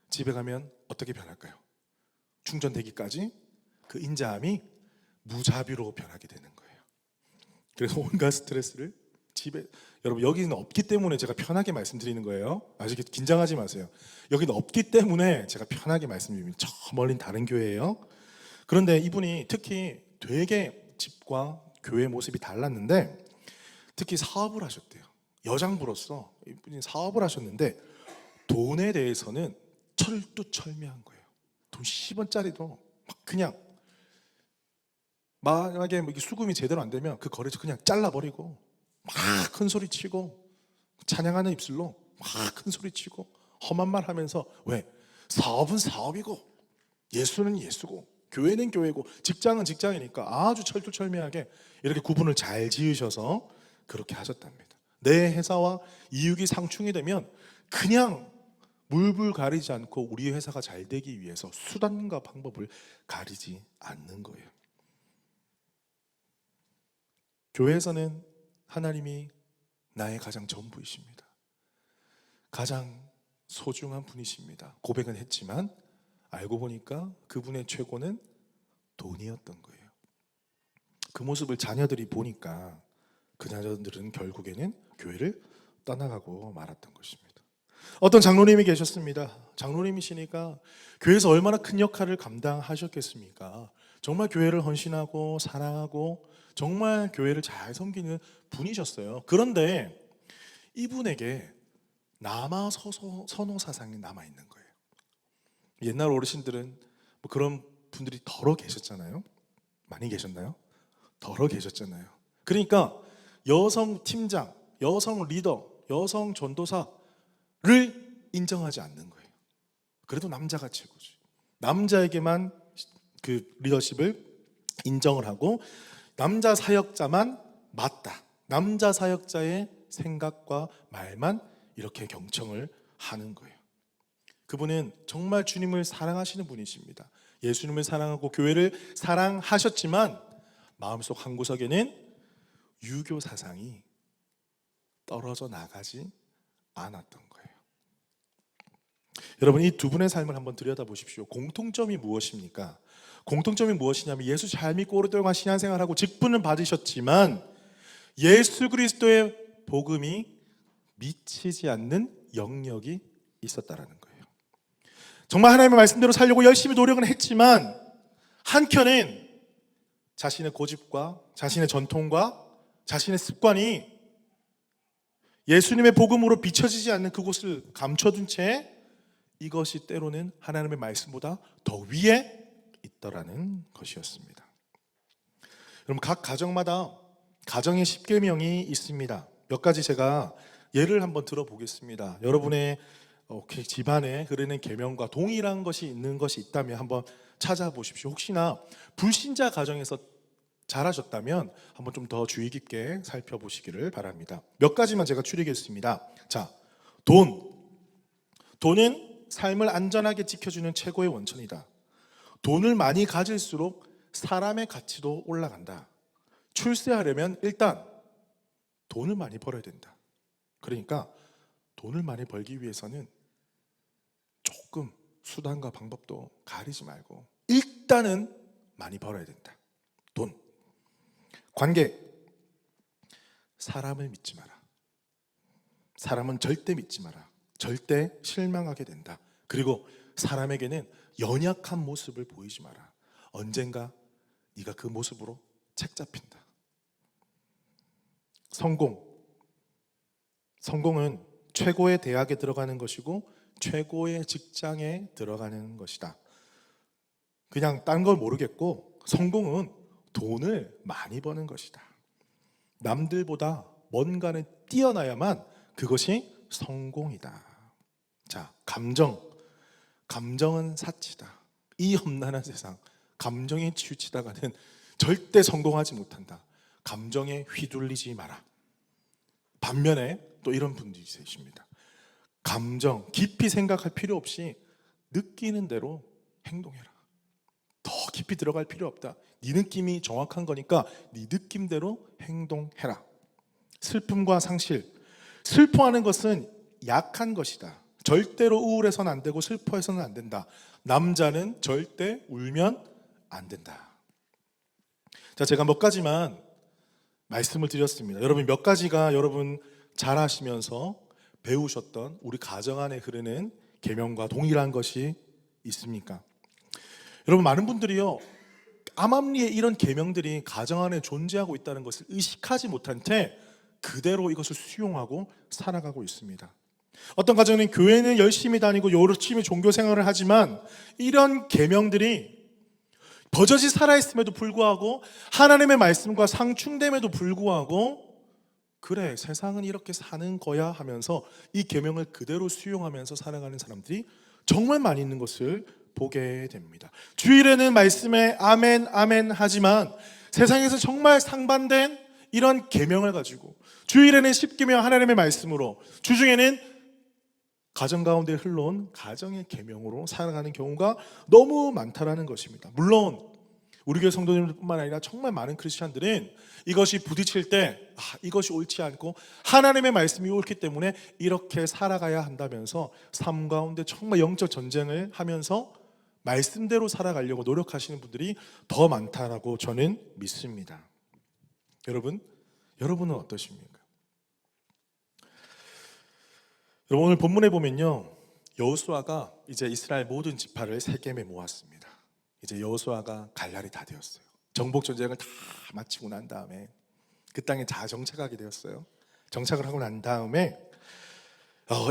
집에 가면 어떻게 변할까요? 충전되기까지 그 인자함이 무자비로 변하게 되는 거예요. 그래서 온갖 스트레스를 집에, 여러분 여기는 없기 때문에 제가 편하게 말씀드리는 거예요. 아직 긴장하지 마세요. 여기는 없기 때문에 제가 편하게 말씀드립니다. 저 멀린 다른 교회예요. 그런데 이분이 특히 되게 집과 교회 모습이 달랐는데 특히 사업을 하셨대요. 여장부로서 이분이 사업을 하셨는데 돈에 대해서는 철두철미한 거예요. 돈 10원짜리도 막 그냥, 만약에 수금이 제대로 안 되면 그 거래처 그냥 잘라버리고 막 큰 소리 치고 찬양하는 입술로 막 큰 소리 치고 험한 말 하면서, 왜? 사업은 사업이고 예수는 예수고 교회는 교회고 직장은 직장이니까 아주 철두철미하게 이렇게 구분을 잘 지으셔서 그렇게 하셨답니다. 내 회사와 이익이 상충이 되면 그냥 물불 가리지 않고 우리 회사가 잘 되기 위해서 수단과 방법을 가리지 않는 거예요. 교회에서는 하나님이 나의 가장 전부이십니다. 가장 소중한 분이십니다. 고백은 했지만 알고 보니까 그분의 최고는 돈이었던 거예요. 그 모습을 자녀들이 보니까 그 자녀들은 결국에는 교회를 떠나가고 말았던 것입니다. 어떤 장로님이 계셨습니다. 장로님이시니까 교회에서 얼마나 큰 역할을 감당하셨겠습니까? 정말 교회를 헌신하고 사랑하고 정말 교회를 잘 섬기는 분이셨어요. 그런데 이분에게 남아선호 사상이 남아있는 거예요. 옛날 어르신들은 뭐 그런 분들이 더러 계셨잖아요. 많이 계셨나요? 더러 계셨잖아요. 그러니까 여성 팀장, 여성 리더, 여성 전도사를 인정하지 않는 거예요. 그래도 남자가 최고지. 남자에게만 그 리더십을 인정을 하고 남자 사역자만 맞다. 남자 사역자의 생각과 말만 이렇게 경청을 하는 거예요. 그분은 정말 주님을 사랑하시는 분이십니다. 예수님을 사랑하고 교회를 사랑하셨지만 마음속 한구석에는 유교 사상이 떨어져 나가지 않았던 거예요. 여러분, 이 2분의 삶을 한번 들여다보십시오. 공통점이 무엇입니까? 공통점이 무엇이냐면 예수 잘 믿고 오랫동안 신앙생활하고 직분을 받으셨지만 예수 그리스도의 복음이 미치지 않는 영역이 있었다라는 거예요. 정말 하나님의 말씀대로 살려고 열심히 노력은 했지만 한켠엔 자신의 고집과 자신의 전통과 자신의 습관이 예수님의 복음으로 비춰지지 않는 그곳을 감춰둔 채 이것이 때로는 하나님의 말씀보다 더 위에 있더라는 것이었습니다. 여러분, 각 가정마다 가정의 10계명이 있습니다. 몇 가지 제가 예를 한번 들어보겠습니다. 여러분의 집안에 흐르는 계명과 동일한 것이 있는 것이 있다면 한번 찾아보십시오. 혹시나 불신자 가정에서 자라셨다면 한번 좀 더 주의 깊게 살펴보시기를 바랍니다. 몇 가지만 제가 추리겠습니다. 자, 돈은 삶을 안전하게 지켜주는 최고의 원천이다. 돈을 많이 가질수록 사람의 가치도 올라간다. 출세하려면 일단 돈을 많이 벌어야 된다. 그러니까 돈을 많이 벌기 위해서는 조금 수단과 방법도 가리지 말고 일단은 많이 벌어야 된다. 돈. 관계. 사람을 믿지 마라. 사람은 절대 믿지 마라. 절대 실망하게 된다. 그리고 사람에게는 연약한 모습을 보이지 마라. 언젠가 네가 그 모습으로 책 잡힌다. 성공은 최고의 대학에 들어가는 것이고 최고의 직장에 들어가는 것이다. 그냥 딴 걸 모르겠고 성공은 돈을 많이 버는 것이다. 남들보다 뭔가는 뛰어나야만 그것이 성공이다. 자, 감정은 사치다. 이 험난한 세상, 감정에 치우치다가는 절대 성공하지 못한다. 감정에 휘둘리지 마라. 반면에 또 이런 분들이 계십니다. 감정 깊이 생각할 필요 없이 느끼는 대로 행동해라. 더 깊이 들어갈 필요 없다. 네 느낌이 정확한 거니까 네 느낌대로 행동해라. 슬픔과 상실, 슬퍼하는 것은 약한 것이다. 절대로 우울해서는 안 되고 슬퍼해서는 안 된다. 남자는 절대 울면 안 된다. 자, 제가 몇 가지만 말씀을 드렸습니다. 여러분 몇 가지가 여러분 잘 아시면서 배우셨던 우리 가정 안에 흐르는 계명과 동일한 것이 있습니까? 여러분 많은 분들이요, 암암리에 이런 계명들이 가정 안에 존재하고 있다는 것을 의식하지 못한 채 그대로 이것을 수용하고 살아가고 있습니다. 어떤 가정은 교회는 열심히 다니고 열심히 종교 생활을 하지만 이런 계명들이 버젓이 살아있음에도 불구하고 하나님의 말씀과 상충됨에도 불구하고 그래 세상은 이렇게 사는 거야 하면서 이 계명을 그대로 수용하면서 살아가는 사람들이 정말 많이 있는 것을 보게 됩니다. 주일에는 말씀에 아멘 아멘 하지만 세상에서 정말 상반된 이런 계명을 가지고 주일에는 십계명 하나님의 말씀으로 주중에는 가정 가운데 흘러온 가정의 계명으로 살아가는 경우가 너무 많다라는 것입니다. 물론 우리 교회 성도님들뿐만 아니라 정말 많은 크리스찬들은 이것이 부딪힐 때 이것이 옳지 않고 하나님의 말씀이 옳기 때문에 이렇게 살아가야 한다면서 삶 가운데 정말 영적 전쟁을 하면서 말씀대로 살아가려고 노력하시는 분들이 더 많다라고 저는 믿습니다. 여러분은 어떠십니까? 여러분 오늘 본문에 보면요, 여호수아가 이제 이스라엘 모든 지파를 세겜에 모았습니다. 이제 여호수아가 갈 날이 다 되었어요. 정복 전쟁을 다 마치고 난 다음에 그 땅에 다 정착하게 되었어요. 정착을 하고 난 다음에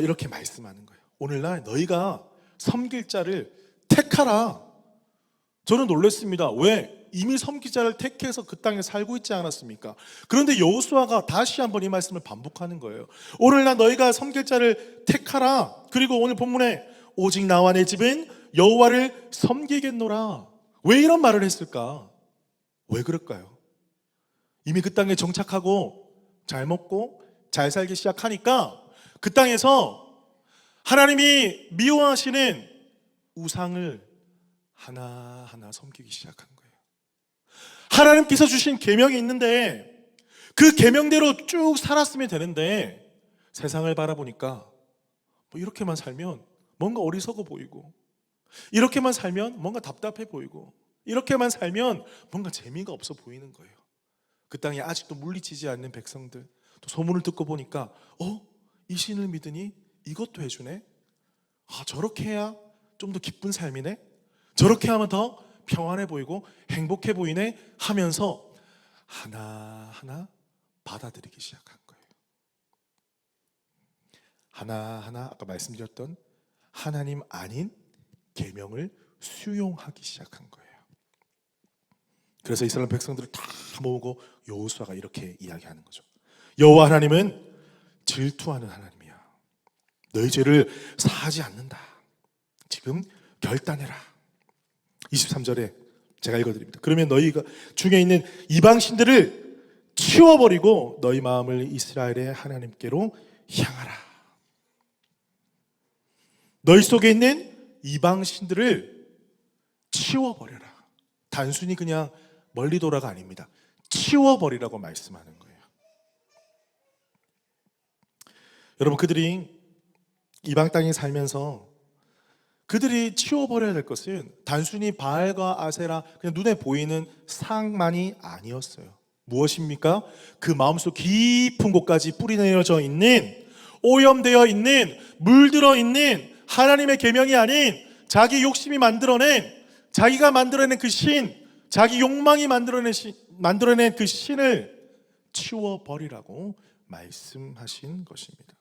이렇게 말씀하는 거예요. 오늘날 너희가 섬길 자를 택하라. 저는 놀랐습니다. 왜? 이미 섬길 자를 택해서 그 땅에 살고 있지 않았습니까? 그런데 여호수아가 다시 한번 이 말씀을 반복하는 거예요. 오늘날 너희가 섬길 자를 택하라. 그리고 오늘 본문에 오직 나와 내 집은 여호와를 섬기겠노라. 왜 이런 말을 했을까? 왜 그럴까요? 이미 그 땅에 정착하고 잘 먹고 잘 살기 시작하니까 그 땅에서 하나님이 미워하시는 우상을 하나하나 섬기기 시작한 거예요. 하나님께서 주신 계명이 있는데 그 계명대로 쭉 살았으면 되는데 세상을 바라보니까 이렇게만 살면 뭔가 어리석어 보이고, 이렇게만 살면 뭔가 답답해 보이고, 이렇게만 살면 뭔가 재미가 없어 보이는 거예요. 그 땅에 아직도 물리치지 않는 백성들, 또 소문을 듣고 보니까 이 신을 믿으니 이것도 해주네. 저렇게 해야 좀 더 기쁜 삶이네. 저렇게 하면 더 평안해 보이고 행복해 보이네 하면서 하나하나 받아들이기 시작한 거예요. 하나하나 아까 말씀드렸던 하나님 아닌 계명을 수용하기 시작한 거예요. 그래서 이스라엘 백성들을 다 모으고 여호수아가 이렇게 이야기하는 거죠. 여호와 하나님은 질투하는 하나님이야. 너희 죄를 사하지 않는다. 지금 결단해라. 23절에 제가 읽어드립니다. 그러면 너희가 중에 있는 이방신들을 치워버리고 너희 마음을 이스라엘의 하나님께로 향하라. 너희 속에 있는 이방신들을 치워버려라. 단순히 그냥 멀리 돌아가 아닙니다. 치워버리라고 말씀하는 거예요. 여러분 그들이 이방 땅에 살면서 그들이 치워버려야 될 것은 단순히 바알과 아세라 그냥 눈에 보이는 상만이 아니었어요. 무엇입니까? 그 마음속 깊은 곳까지 뿌리내려져 있는, 오염되어 있는, 물들어 있는 하나님의 계명이 아닌 자기 욕심이 만들어낸, 자기가 만들어낸 그 신, 자기 욕망이 만들어낸 그 신을 치워버리라고 말씀하신 것입니다.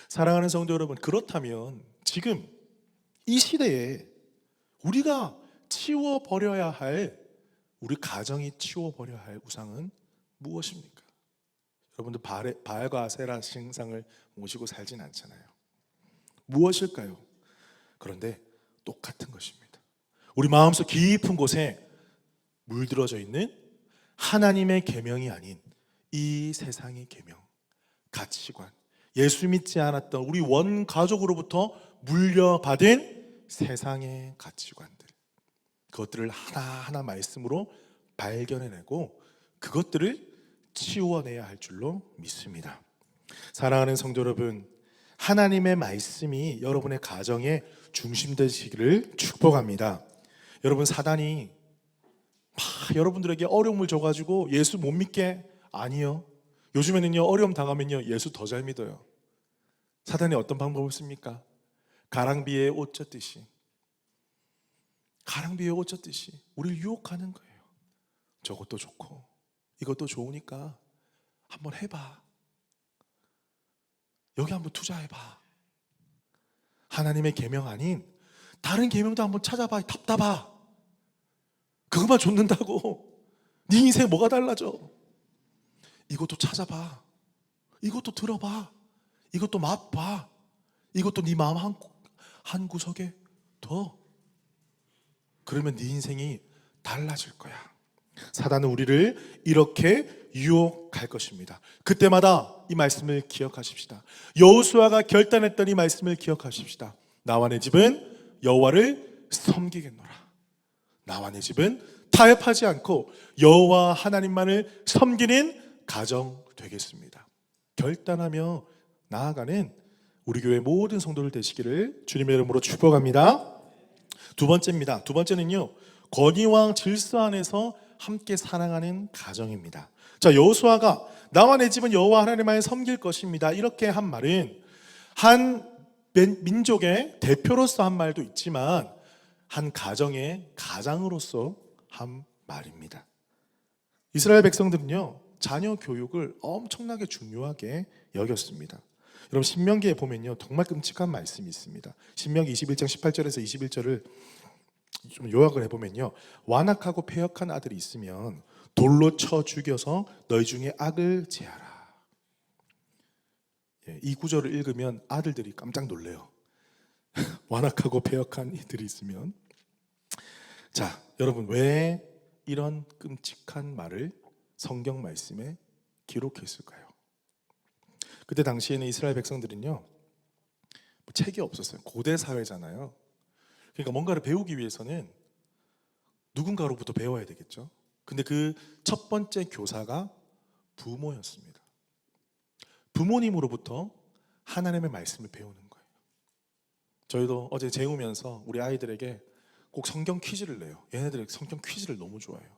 사랑하는 성도 여러분, 그렇다면 지금 이 시대에 우리가 치워버려야 할, 우리 가정이 치워버려야 할 우상은 무엇입니까? 여러분들 바알과 아세라 신상을 모시고 살진 않잖아요. 무엇일까요? 그런데 똑같은 것입니다. 우리 마음속 깊은 곳에 물들어져 있는 하나님의 계명이 아닌 이 세상의 계명, 가치관, 예수 믿지 않았던 우리 원 가족으로부터 물려받은 세상의 가치관들, 그것들을 하나하나 말씀으로 발견해내고 그것들을 치워내야 할 줄로 믿습니다. 사랑하는 성도 여러분, 하나님의 말씀이 여러분의 가정의 중심 되시기를 축복합니다. 여러분, 사단이 여러분들에게 어려움을 줘가지고 예수 못 믿게, 아니요. 요즘에는요, 어려움 당하면요, 예수 더 잘 믿어요. 사단이 어떤 방법을 씁니까? 가랑비에 옷 젖듯이, 가랑비에 옷 젖듯이 우리를 유혹하는 거예요. 저것도 좋고 이것도 좋으니까 한번 해봐, 여기 한번 투자해봐. 하나님의 계명 아닌 다른 계명도 한번 찾아봐. 답답하, 그것만 줬는다고 네 인생 뭐가 달라져? 이것도 찾아봐, 이것도 들어봐, 이것도 맛봐, 이것도 네 마음 한 구석에 더, 그러면 네 인생이 달라질 거야. 사단은 우리를 이렇게 유혹할 것입니다. 그때마다 이 말씀을 기억하십시다. 여호수아가 결단했던 이 말씀을 기억하십시다. 나와 내 집은 여호와를 섬기겠노라. 나와 내 집은 타협하지 않고 여호와 하나님만을 섬기는 가정 되겠습니다. 결단하며 나아가는 우리 교회 모든 성도들 되시기를 주님의 이름으로 축복합니다. 두 번째입니다. 두 번째는요, 권위와 질서 안에서 함께 사랑하는 가정입니다. 자, 여호수아가 나와 내 집은 여호와 하나님만을 섬길 것입니다, 이렇게 한 말은 한 민족의 대표로서 한 말도 있지만 한 가정의 가장으로서 한 말입니다. 이스라엘 백성들은요, 자녀 교육을 엄청나게 중요하게 여겼습니다. 여러분, 신명기에 보면요, 정말 끔찍한 말씀이 있습니다. 신명기 21장 18절에서 21절을 좀 요약을 해보면요, 완악하고 패역한 아들이 있으면 돌로 쳐 죽여서 너희 중에 악을 제하라. 이 구절을 읽으면 아들들이 깜짝 놀래요. 완악하고 패역한 이들이 있으면. 자, 여러분, 왜 이런 끔찍한 말을 성경 말씀에 기록했을까요? 그때 당시에는 이스라엘 백성들은요, 책이 없었어요. 고대 사회잖아요. 그러니까 뭔가를 배우기 위해서는 누군가로부터 배워야 되겠죠. 근데 그 첫 번째 교사가 부모였습니다. 부모님으로부터 하나님의 말씀을 배우는 거예요. 저희도 어제 재우면서 우리 아이들에게 꼭 성경 퀴즈를 내요. 얘네들이 성경 퀴즈를 너무 좋아해요.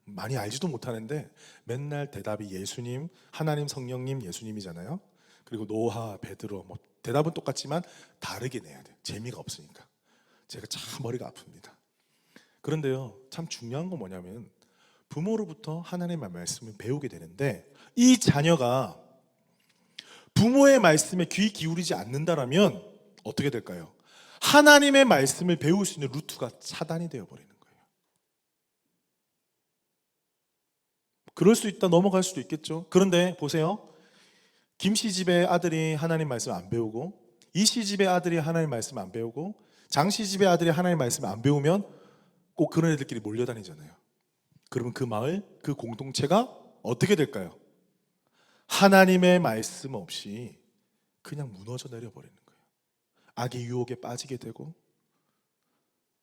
많이 알지도 못하는데 맨날 대답이 예수님, 하나님, 성령님, 예수님이잖아요. 그리고 노아, 베드로, 대답은 똑같지만 다르게 내야 돼요. 재미가 없으니까. 제가 참 머리가 아픕니다. 그런데요, 참 중요한 건 뭐냐면 부모로부터 하나님의 말씀을 배우게 되는데, 이 자녀가 부모의 말씀에 귀 기울이지 않는다라면 어떻게 될까요? 하나님의 말씀을 배울 수 있는 루트가 차단이 되어버리는 거예요. 그럴 수 있다, 넘어갈 수도 있겠죠. 그런데 보세요, 김씨 집의 아들이 하나님 말씀 안 배우고, 이씨 집의 아들이 하나님 말씀 안 배우고, 장씨 집의 아들이 하나님 말씀 안 배우면 꼭 그런 애들끼리 몰려다니잖아요. 그러면 그 마을, 그 공동체가 어떻게 될까요? 하나님의 말씀 없이 그냥 무너져 내려버리는 거예요. 악의 유혹에 빠지게 되고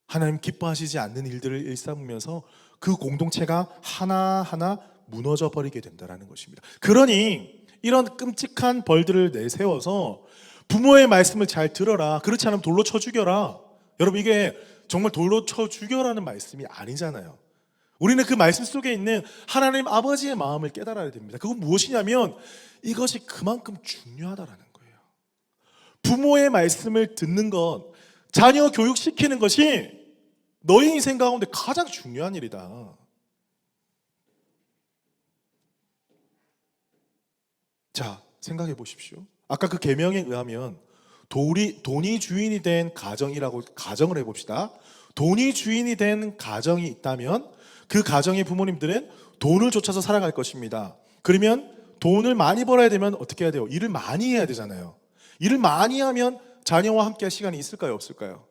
하나님 기뻐하시지 않는 일들을 일삼으면서 그 공동체가 하나하나 무너져 버리게 된다는 것입니다. 그러니 이런 끔찍한 벌들을 내세워서 부모의 말씀을 잘 들어라, 그렇지 않으면 돌로 쳐 죽여라. 여러분, 이게 정말 돌로 쳐 죽여라는 말씀이 아니잖아요. 우리는 그 말씀 속에 있는 하나님 아버지의 마음을 깨달아야 됩니다. 그건 무엇이냐면 이것이 그만큼 중요하다라는 거예요. 부모의 말씀을 듣는 것, 자녀 교육시키는 것이 너의 인생 가운데 가장 중요한 일이다. 자, 생각해 보십시오. 아까 그 계명에 의하면 돈이 주인이 된 가정이라고 가정을 해봅시다. 돈이 주인이 된 가정이 있다면 그 가정의 부모님들은 돈을 쫓아서 살아갈 것입니다. 그러면 돈을 많이 벌어야 되면 어떻게 해야 돼요? 일을 많이 해야 되잖아요. 일을 많이 하면 자녀와 함께 할 시간이 있을까요? 없을까요?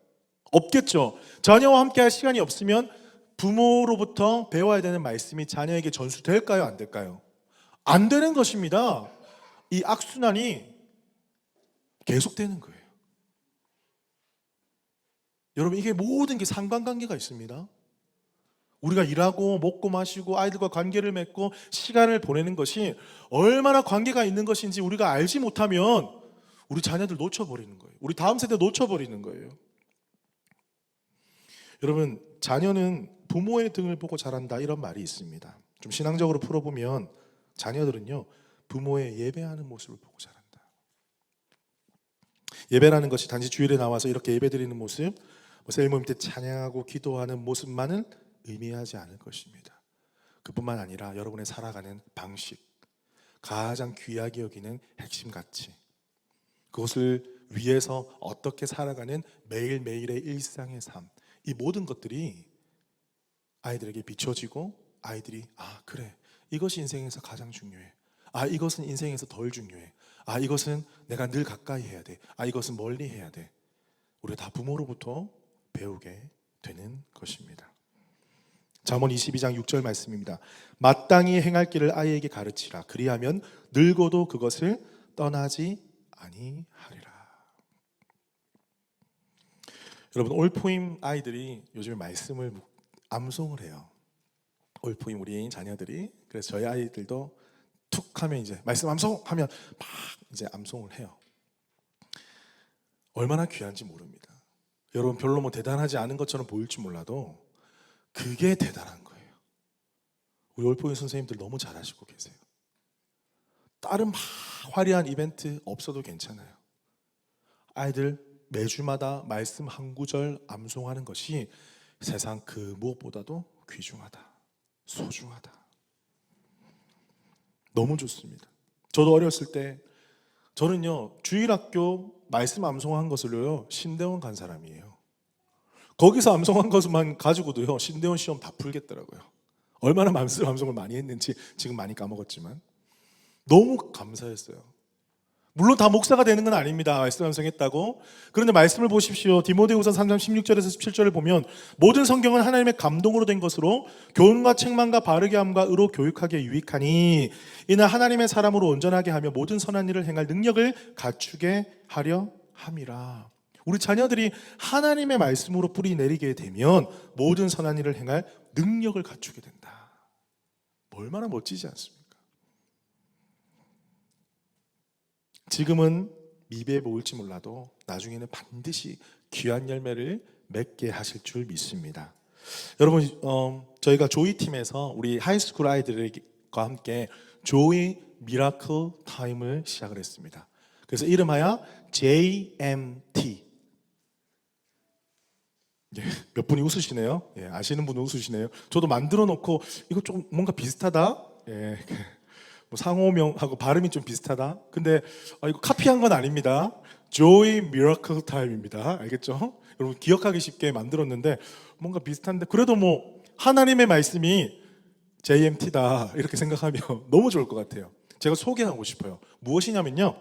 없겠죠. 자녀와 함께 할 시간이 없으면 부모로부터 배워야 되는 말씀이 자녀에게 전수될까요? 안 될까요? 안 되는 것입니다. 이 악순환이 계속되는 거예요. 여러분, 이게 모든 게 상관관계가 있습니다. 우리가 일하고 먹고 마시고 아이들과 관계를 맺고 시간을 보내는 것이 얼마나 관계가 있는 것인지 우리가 알지 못하면 우리 자녀들 놓쳐버리는 거예요. 우리 다음 세대 놓쳐버리는 거예요. 여러분, 자녀는 부모의 등을 보고 자란다, 이런 말이 있습니다. 좀 신앙적으로 풀어보면 자녀들은요, 부모의 예배하는 모습을 보고 자란다. 예배라는 것이 단지 주일에 나와서 이렇게 예배드리는 모습, 셀모임 때 찬양하고 기도하는 모습만은 의미하지 않을 것입니다. 그뿐만 아니라 여러분의 살아가는 방식, 가장 귀하게 여기는 핵심 가치, 그것을 위해서 어떻게 살아가는 매일매일의 일상의 삶, 이 모든 것들이 아이들에게 비춰지고 아이들이 그래, 이것이 인생에서 가장 중요해. 이것은 인생에서 덜 중요해. 이것은 내가 늘 가까이 해야 돼. 이것은 멀리 해야 돼. 우리가 다 부모로부터 배우게 되는 것입니다. 잠언 22장 6절 말씀입니다. 마땅히 행할 길을 아이에게 가르치라. 그리하면 늙어도 그것을 떠나지 아니하리라. 여러분, 올포임 아이들이 요즘에 말씀을 암송을 해요. 올포임 우리 자녀들이. 그래서 저희 아이들도 툭 하면 이제 말씀 암송하면 막 이제 암송을 해요. 얼마나 귀한지 모릅니다. 여러분, 별로 뭐 대단하지 않은 것처럼 보일지 몰라도 그게 대단한 거예요. 우리 올포임 선생님들 너무 잘하시고 계세요. 다른 막 화려한 이벤트 없어도 괜찮아요. 아이들 매주마다 말씀 한 구절 암송하는 것이 세상 그 무엇보다도 귀중하다, 소중하다. 너무 좋습니다. 저도 어렸을 때, 저는요 주일학교 말씀 암송한 것을요 신대원 간 사람이에요. 거기서 암송한 것만 가지고도요 신대원 시험 다 풀겠더라고요. 얼마나 말씀 암송을 많이 했는지 지금 많이 까먹었지만 너무 감사했어요. 물론 다 목사가 되는 건 아닙니다. 말씀 암송했다고. 그런데 말씀을 보십시오. 디모데후서 3장 16절에서 17절을 보면 모든 성경은 하나님의 감동으로 된 것으로 교훈과 책망과 바르게 함과 의로 교육하기에 유익하니 이는 하나님의 사람으로 온전하게 하며 모든 선한 일을 행할 능력을 갖추게 하려 함이라. 우리 자녀들이 하나님의 말씀으로 뿌리 내리게 되면 모든 선한 일을 행할 능력을 갖추게 된다. 얼마나 멋지지 않습니까? 지금은 미배에 모일지 몰라도 나중에는 반드시 귀한 열매를 맺게 하실 줄 믿습니다. 여러분, 저희가 조이 팀에서 우리 하이스쿨 아이들과 함께 조이 미라클 타임을 시작을 했습니다. 그래서 이름하여 JMT. 몇 분이 웃으시네요. 아시는 분은 웃으시네요. 저도 만들어 놓고 이거 좀 뭔가 비슷하다. 뭐 상호명하고 발음이 좀 비슷하다. 근데 이거 카피한 건 아닙니다. 조이 미라클 타임입니다. 알겠죠? 여러분, 기억하기 쉽게 만들었는데 뭔가 비슷한데 그래도 뭐 하나님의 말씀이 JMT다 이렇게 생각하면 너무 좋을 것 같아요. 제가 소개하고 싶어요. 무엇이냐면요,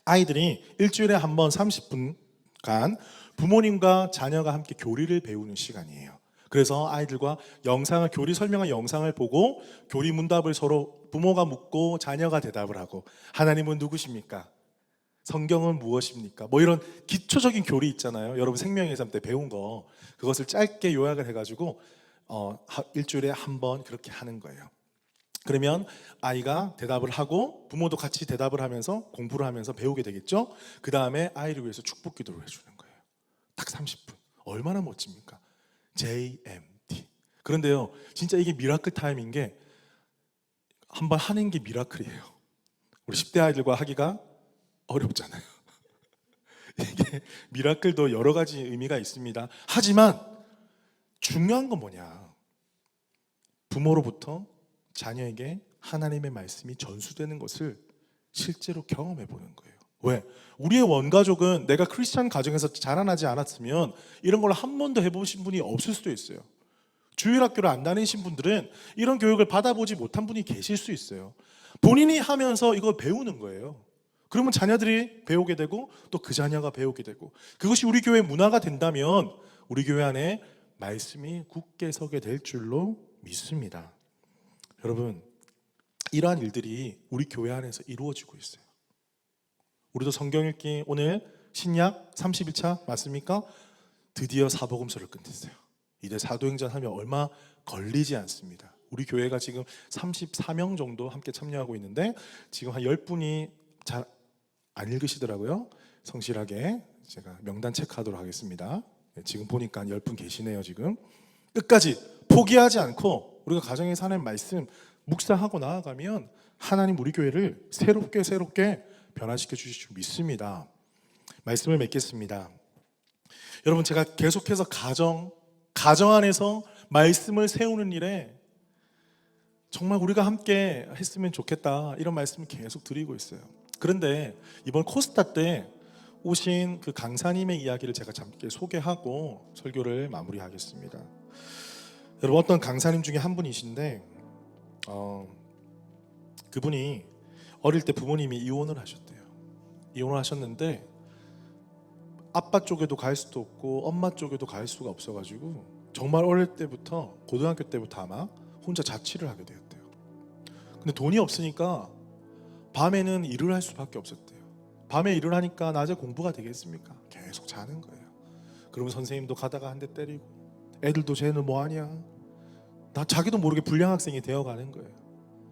아이들이 일주일에 한 번 30분간 부모님과 자녀가 함께 교리를 배우는 시간이에요. 그래서 아이들과 교리 설명한 영상을 보고 교리 문답을 서로 부모가 묻고 자녀가 대답을 하고, 하나님은 누구십니까? 성경은 무엇입니까? 뭐 이런 기초적인 교리 있잖아요. 여러분 생명의 삶 때 배운 거, 그것을 짧게 요약을 해가지고 일주일에 한 번 그렇게 하는 거예요. 그러면 아이가 대답을 하고 부모도 같이 대답을 하면서 공부를 하면서 배우게 되겠죠. 그 다음에 아이를 위해서 축복 기도를 해주는 거예요. 딱 30분. 얼마나 멋집니까? JMT. 그런데요, 진짜 이게 미라클 타임인 게 한번 하는 게 미라클이에요. 우리 10대 아이들과 하기가 어렵잖아요. 이게 미라클도 여러 가지 의미가 있습니다. 하지만 중요한 건 뭐냐? 부모로부터 자녀에게 하나님의 말씀이 전수되는 것을 실제로 경험해 보는 거예요. 왜? 우리의 원가족은 내가 크리스찬 가정에서 자라나지 않았으면 이런 걸 한 번도 해보신 분이 없을 수도 있어요. 주일학교를 안 다니신 분들은 이런 교육을 받아보지 못한 분이 계실 수 있어요. 본인이 하면서 이걸 배우는 거예요. 그러면 자녀들이 배우게 되고 또 그 자녀가 배우게 되고, 그것이 우리 교회 문화가 된다면 우리 교회 안에 말씀이 굳게 서게 될 줄로 믿습니다. 여러분, 이러한 일들이 우리 교회 안에서 이루어지고 있어요. 우리도 성경 읽기 오늘 신약 31차 맞습니까? 드디어 사복음서를 끝냈어요. 이제 사도행전 하면 얼마 걸리지 않습니다. 우리 교회가 지금 34명 정도 함께 참여하고 있는데 지금 한 10분이 잘 안 읽으시더라고요. 성실하게 제가 명단 체크하도록 하겠습니다. 지금 보니까 10분 계시네요. 지금 끝까지 포기하지 않고 우리가 가정에서 하나님 말씀 묵상하고 나아가면 하나님 우리 교회를 새롭게 변화시켜 주실 줄 믿습니다. 말씀을 맺겠습니다. 여러분, 제가 계속해서 가정 안에서 말씀을 세우는 일에 정말 우리가 함께 했으면 좋겠다, 이런 말씀을 계속 드리고 있어요. 그런데 이번 코스타 때 오신 그 강사님의 이야기를 제가 잠깐 소개하고 설교를 마무리하겠습니다. 여러분, 어떤 강사님 중에 한 분이신데 그분이 어릴 때 부모님이 이혼을 하셨대요. 이혼을 하셨는데 아빠 쪽에도 갈 수도 없고 엄마 쪽에도 갈 수가 없어가지고 정말 어릴 때부터, 고등학교 때부터 아마 혼자 자취를 하게 되었대요. 근데 돈이 없으니까 밤에는 일을 할 수밖에 없었대요. 밤에 일을 하니까 낮에 공부가 되겠습니까? 계속 자는 거예요. 그러면 선생님도 가다가 한 대 때리고, 애들도 쟤는 뭐하냐, 나 자기도 모르게 불량 학생이 되어가는 거예요.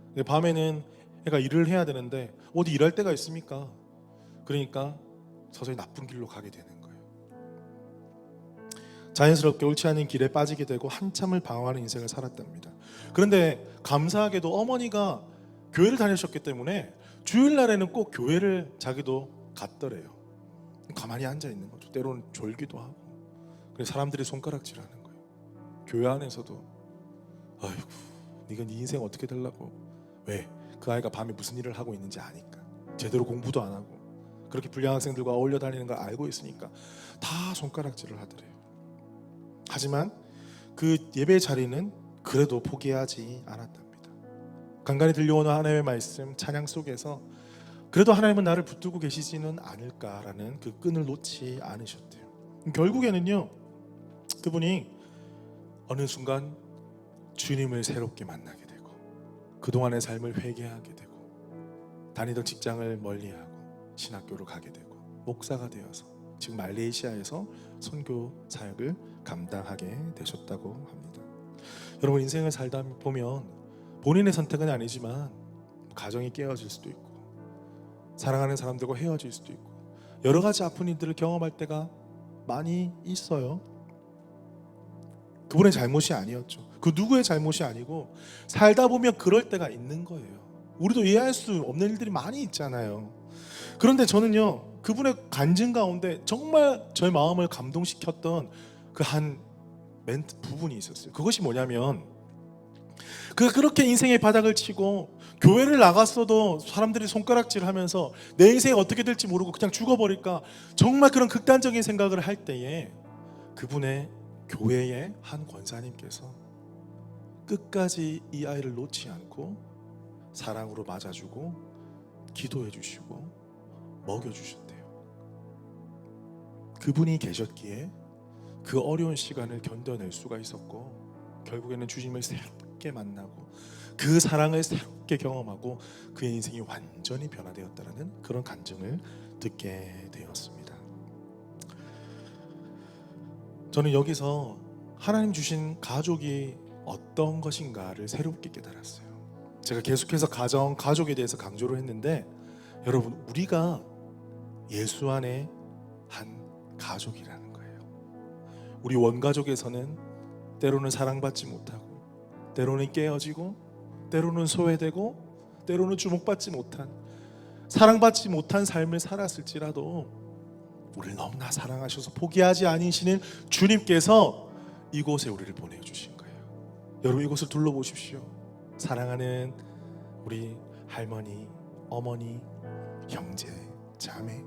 근데 밤에는 애가 일을 해야 되는데 어디 일할 데가 있습니까? 그러니까 서서히 나쁜 길로 가게 되는 거예요. 자연스럽게 옳지 않은 길에 빠지게 되고 한참을 방황하는 인생을 살았답니다. 그런데 감사하게도 어머니가 교회를 다니셨기 때문에 주일날에는 꼭 교회를 자기도 갔더래요. 가만히 앉아 있는 거죠. 때로는 졸기도 하고. 그래서 사람들이 손가락질하는 거예요. 교회 안에서도 아이고, 네가 네 인생 어떻게 되려고. 왜? 그 아이가 밤에 무슨 일을 하고 있는지 아니까. 제대로 공부도 안 하고 그렇게 불량 학생들과 어울려 다니는 걸 알고 있으니까 다 손가락질을 하더래요. 하지만 그 예배 자리는 그래도 포기하지 않았답니다. 간간히 들려오는 하나님의 말씀, 찬양 속에서 그래도 하나님은 나를 붙들고 계시지는 않을까라는 그 끈을 놓지 않으셨대요. 결국에는요, 그분이 어느 순간 주님을 새롭게 만나게 되고 그동안의 삶을 회개하게 되고 다니던 직장을 멀리하고 신학교로 가게 되고 목사가 되어서 지금 말레이시아에서 선교 사역을 감당하게 되셨다고 합니다. 여러분, 인생을 살다 보면 본인의 선택은 아니지만 가정이 깨어질 수도 있고 사랑하는 사람들과 헤어질 수도 있고 여러 가지 아픈 일들을 경험할 때가 많이 있어요. 그분의 잘못이 아니었죠. 그 누구의 잘못이 아니고 살다 보면 그럴 때가 있는 거예요. 우리도 이해할 수 없는 일들이 많이 있잖아요. 그런데 저는요, 그분의 간증 가운데 정말 저의 마음을 감동시켰던 그 한 멘트 부분이 있었어요. 그것이 뭐냐면, 그렇게 인생의 바닥을 치고 교회를 나갔어도 사람들이 손가락질을 하면서 내 인생이 어떻게 될지 모르고 그냥 죽어버릴까, 정말 그런 극단적인 생각을 할 때에 그분의 교회의 한 권사님께서 끝까지 이 아이를 놓지 않고 사랑으로 맞아주고 기도해 주시고 먹여주셨대요. 그분이 계셨기에 그 어려운 시간을 견뎌낼 수가 있었고 결국에는 주님을 새롭게 만나고 그 사랑을 새롭게 경험하고 그의 인생이 완전히 변화되었다는 그런 간증을 듣게 되었습니다. 저는 여기서 하나님 주신 가족이 어떤 것인가를 새롭게 깨달았어요. 제가 계속해서 가족에 대해서 강조를 했는데, 여러분, 우리가 예수 안에 한 가족이라는 거예요. 우리 원가족에서는 때로는 사랑받지 못하고 때로는 깨어지고 때로는 소외되고 때로는 주목받지 못한, 사랑받지 못한 삶을 살았을지라도 우리를 너무나 사랑하셔서 포기하지 않으시는 주님께서 이곳에 우리를 보내주신 거예요. 여러분, 이곳을 둘러보십시오. 사랑하는 우리 할머니, 어머니, 형제, 자매,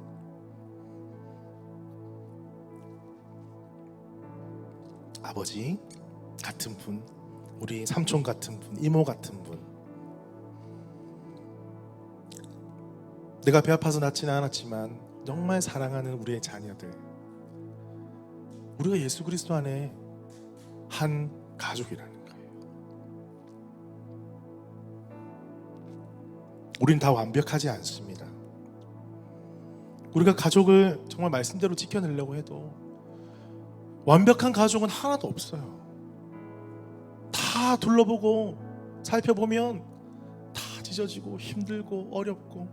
아버지 같은 분, 우리 삼촌 같은 분, 이모 같은 분. 내가 배 아파서 낳지는 않았지만 정말 사랑하는 우리의 자녀들, 우리가 예수 그리스도 안에 한 가족이라는 거예요. 우린 다 완벽하지 않습니다. 우리가 가족을 정말 말씀대로 지켜내려고 해도 완벽한 가족은 하나도 없어요. 다 둘러보고 살펴보면 다 찢어지고 힘들고 어렵고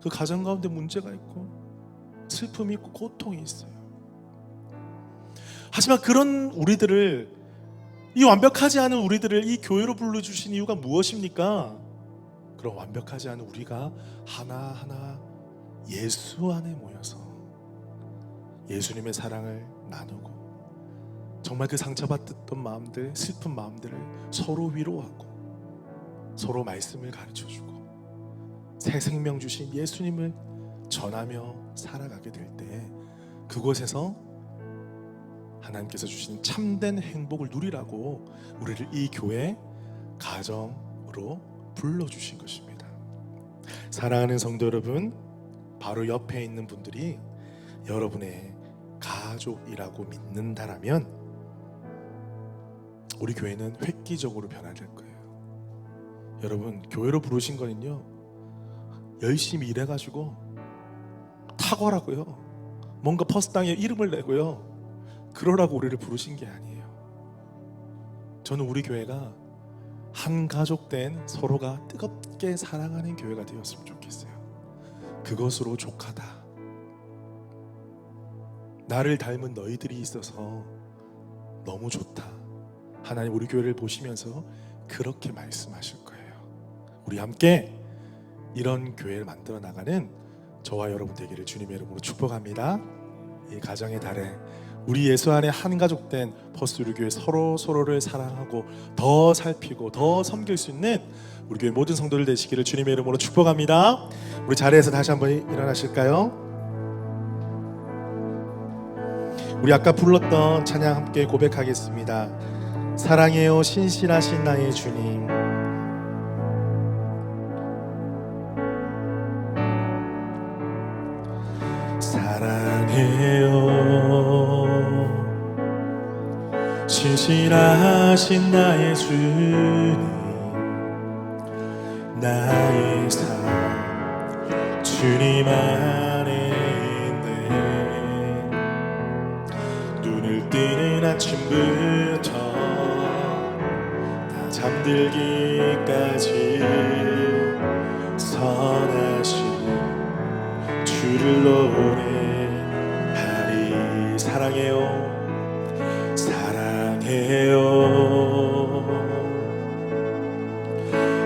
그 가정 가운데 문제가 있고 슬픔이 있고 고통이 있어요. 하지만 그런 우리들을, 이 완벽하지 않은 우리들을 이 교회로 불러주신 이유가 무엇입니까? 그런 완벽하지 않은 우리가 하나하나 예수 안에 모여서 예수님의 사랑을 나누고 정말 그 상처받았던 마음들, 슬픈 마음들을 서로 위로하고 서로 말씀을 가르쳐주고 새 생명 주신 예수님을 전하며 살아가게 될 때 그곳에서 하나님께서 주신 참된 행복을 누리라고 우리를 이 교회 가정으로 불러주신 것입니다. 사랑하는 성도 여러분, 바로 옆에 있는 분들이 여러분의 가족이라고 믿는다라면 우리 교회는 획기적으로 변화될 거예요. 여러분, 교회로 부르신 거는요, 열심히 일해가지고 탁월하고요, 뭔가 퍼스당에 이름을 내고요, 그러라고 우리를 부르신 게 아니에요. 저는 우리 교회가 한 가족된 서로가 뜨겁게 사랑하는 교회가 되었으면 좋겠어요. 그것으로 족하다. 나를 닮은 너희들이 있어서 너무 좋다. 하나님 우리 교회를 보시면서 그렇게 말씀하실 거예요. 우리 함께 이런 교회를 만들어 나가는 저와 여러분 되기를 주님의 이름으로 축복합니다. 이 가정의 달에 우리 예수 안에 한 가족된 퍼스트 우리 교회 서로를 사랑하고 더 살피고 더 섬길 수 있는 우리 교회 모든 성도들 되시기를 주님의 이름으로 축복합니다. 우리 자리에서 다시 한번 일어나실까요? 우리 아까 불렀던 찬양 함께 고백하겠습니다. 사랑해요 신실하신 나의 주님, 사랑해요 신실하신 나의 주님, 나의 삶 주님 안에 있네. 눈을 뜨는 아침부터 다 잠들기까지 선하신 주를 노래하리. 사랑해요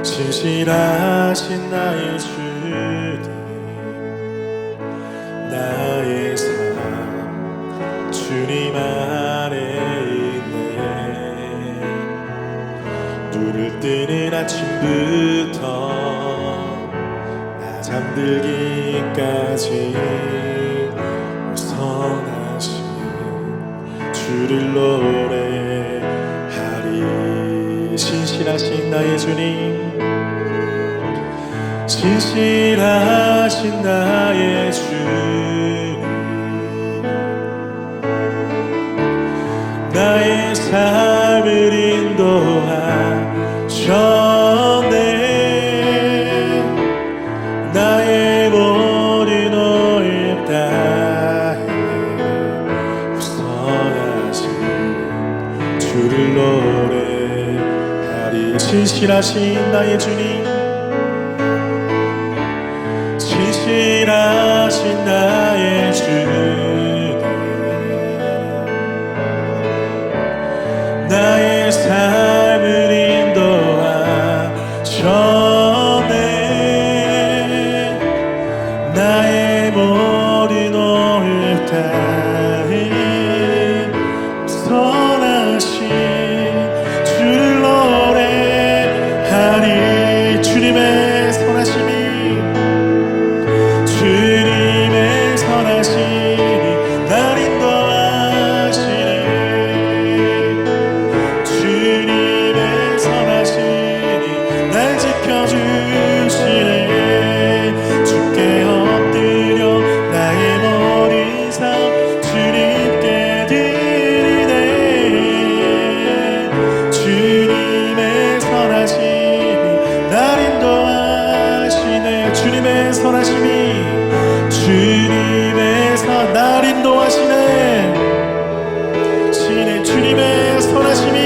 신실하신 나의 주님, 나의 삶 주님 안에 있네. 눈을 뜨는 아침부터 나 잠들기까지 선하신 주를 노래하리. 신실하신 나의 주님, 신실하신 나의 주님, 나의 삶을 인도하셨네. 나의 모든 오일 다해 선하신 주를 노래하리. 신실하신 나의 주님, 신실하신 나의 주님, 나의 삶을 선하심이 주님에서 날 인도하시네. 주님의 선하심이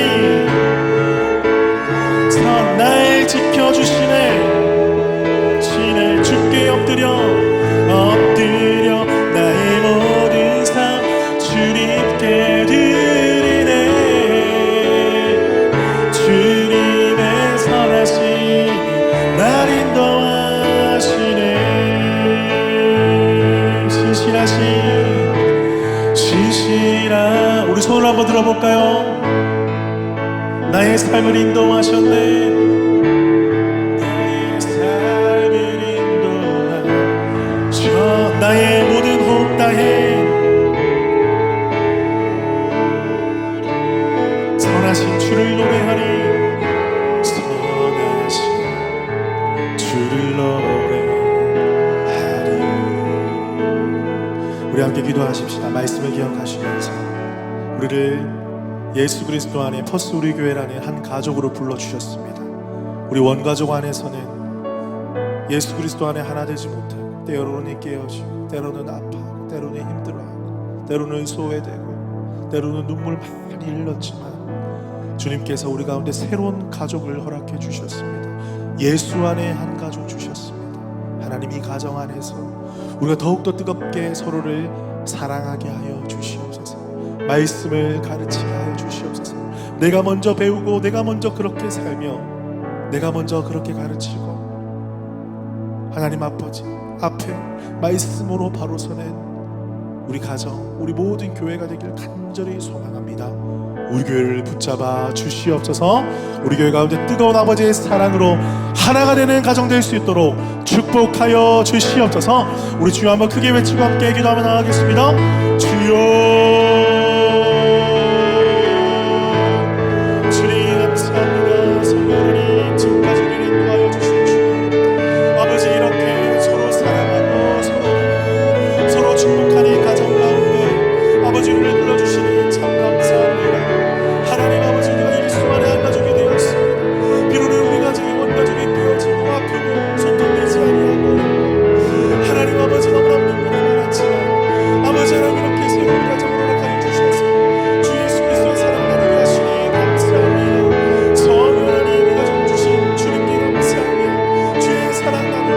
날 지켜주시네. 주님 주께 엎드려 나의 모든 삶 주님께 드리네. 주님의 선하심이 날 인도하시네. 신실한 우리 손을 한번 들어볼까요? 나의 삶을 인도하셨네. 나의 삶을 인도하셔. 나의 모든 호흡 다해 선하신 주를 노래하리. 선하신 주를 노래하리. 우리 함께 기도하십시다. 말씀을 기억하시면서 우리를 예수 그리스도 안에 퍼스 우리 교회라는 한 가족으로 불러주셨습니다. 우리 원가족 안에서는 예수 그리스도 안에 하나 되지 못하고 때로는 깨어지고 때로는 아파하고 때로는 힘들어하고 때로는 소외되고 때로는 눈물 많이 흘렸지만 주님께서 우리 가운데 새로운 가족을 허락해 주셨습니다. 예수 안에 한 가족 주셨습니다. 하나님 이 가정 안에서 우리가 더욱더 뜨겁게 서로를 사랑하게 하여 주시옵소서. 말씀을 가르치게 하여 주시옵소서. 내가 먼저 배우고 내가 먼저 그렇게 살며 내가 먼저 그렇게 가르치고 하나님 아버지 앞에 말씀으로 바로 서는 우리 가정 우리 모든 교회가 되길 간절히 소망합니다. 우리 교회를 붙잡아 주시옵소서. 우리 교회 가운데 뜨거운 아버지의 사랑으로 하나가 되는 가정 될 수 있도록 축복하여 주시옵소서. 우리 주여 한번 크게 외치고 함께 기도하며 나가겠습니다. 주여 감사합니다. 성령님 지금까지 우리를 인도하여 주신 주 아버지 이렇게 서로 사랑하고 서로 축복하는 가정 가운데 아버지 우리를 불러주시니 참 감사합니다. 하나님 아버지 우리가 예수 안에 한 가족이 되었습니다. 비로는 우리 가정이 원가족이 되어지고 아프고 소통되지 아니하고 하나님 아버지 너무나 눈물이 많았지만 아버지 하나님 이렇게 새로운 가정을 허락하여 주셔서 주 예수 그리스도의 사랑 나누게 하시니 감사합니다. 성령 하나님 이 가정 주신 주님께 감사하며 주의 사랑 나누고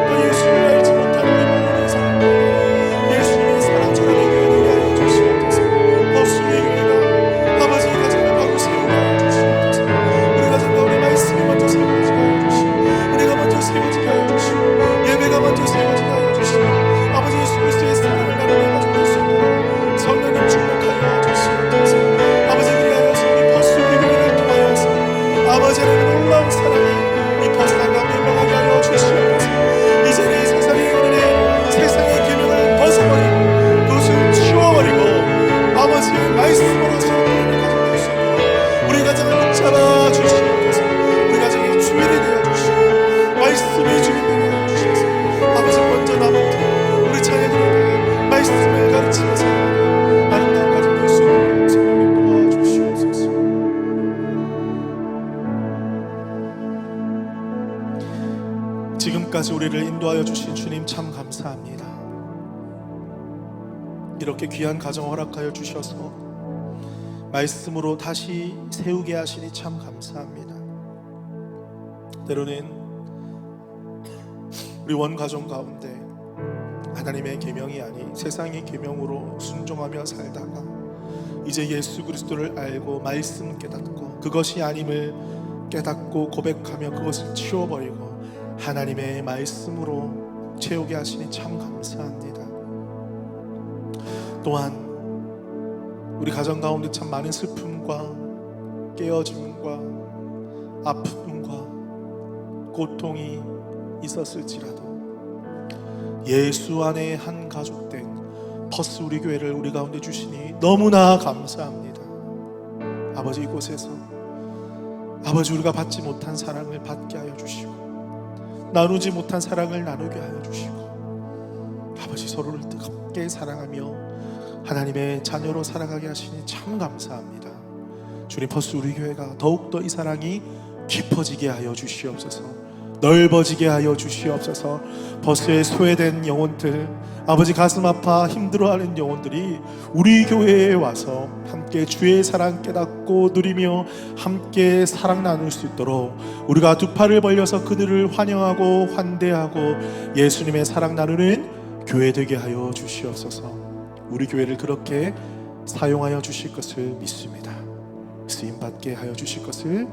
또 예수를 알지 못하는 우리 모든 사람들 예수님의 사랑 전하게 되게 하여 주시옵소서. 버스의 교회가 아버지 이 가정을 바로 세우게 하여 주시옵소서. 우리 가정 가운데 말씀이 먼저 세워지게 하여 주시고 은혜가 먼저 세워지게 하여 주시고 예배가 먼저 세워지게 하여 주시고 아버지 예수 그리스도의 사랑을 나누게 가정 될 수 있도록 성령님 축복하여 주시옵소서. 아버지 그리하여서 이 버스 우리 교회를 통하여서 아버지 하나님 놀라운 사랑이 이 버스 한가운데 임하게 하여 주시옵소서. 이제는 세상의 은혜 세상의 계명을 벗어버리고 그것을 치워버리고 아버지의 말씀으로 세워버리는 가정 될 수 있도록 우리 가정을 붙잡아 주시옵소서. 우리 가정의 주인이 되어주시고 말씀의 주인이 되어주셔서 아버지 먼저 나부터 우리 자녀들에게 말씀을 가르치면서 아름다운 가정 될 수 있도록 성령님 도와주시옵소서. 지금까지 우리를 인도하여 주신 주님 참 감사합니다. 이렇게 귀한 가정 허락하여 주셔서 말씀으로 다시 세우게 하시니 참 감사합니다. 때로는 우리 원가정 가운데 하나님의 계명이 아닌 세상의 계명으로 순종하며 살다가 이제 예수 그리스도를 알고 말씀 깨닫고 그것이 아님을 깨닫고 고백하며 그것을 치워버리고 하나님의 말씀으로 채우게 하시니 참 감사합니다. 또한 우리 가정 가운데 참 많은 슬픔과 깨어짐과 아픔과 고통이 있었을지라도 예수 안에 한 가족된 퍼스 우리 교회를 우리 가운데 주시니 너무나 감사합니다. 아버지 이곳에서 아버지 우리가 받지 못한 사랑을 받게 하여 주시고 나누지 못한 사랑을 나누게 하여 주시고 아버지 서로를 뜨겁게 사랑하며 하나님의 자녀로 살아가게 하시니 참 감사합니다. 주님 퍼스 우리 교회가 더욱더 이 사랑이 깊어지게 하여 주시옵소서. 넓어지게 하여 주시옵소서. 버스에 소외된 영혼들, 아버지 가슴 아파 힘들어하는 영혼들이 우리 교회에 와서 함께 주의 사랑 깨닫고 누리며 함께 사랑 나눌 수 있도록 우리가 두 팔을 벌려서 그들을 환영하고 환대하고 예수님의 사랑 나누는 교회 되게 하여 주시옵소서. 우리 교회를 그렇게 사용하여 주실 것을 믿습니다. 쓰임받게 하여 주실 것을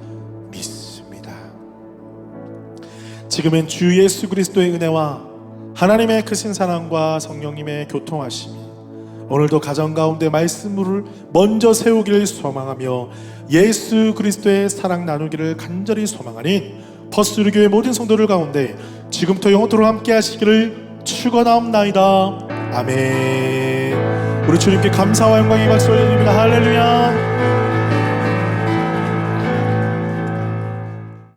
믿습니다. 지금은 주 예수 그리스도의 은혜와 하나님의 크신 사랑과 성령님의 교통하심이 오늘도 가정 가운데 말씀을 먼저 세우기를 소망하며 예수 그리스도의 사랑 나누기를 간절히 소망하니 퍼스트 우리 교회 모든 성도들 가운데 지금부터 영원토록 함께 하시기를 축원하옵나이다. 아멘. 우리 주님께 감사와 영광의 박수 올려드립니다. 할렐루야.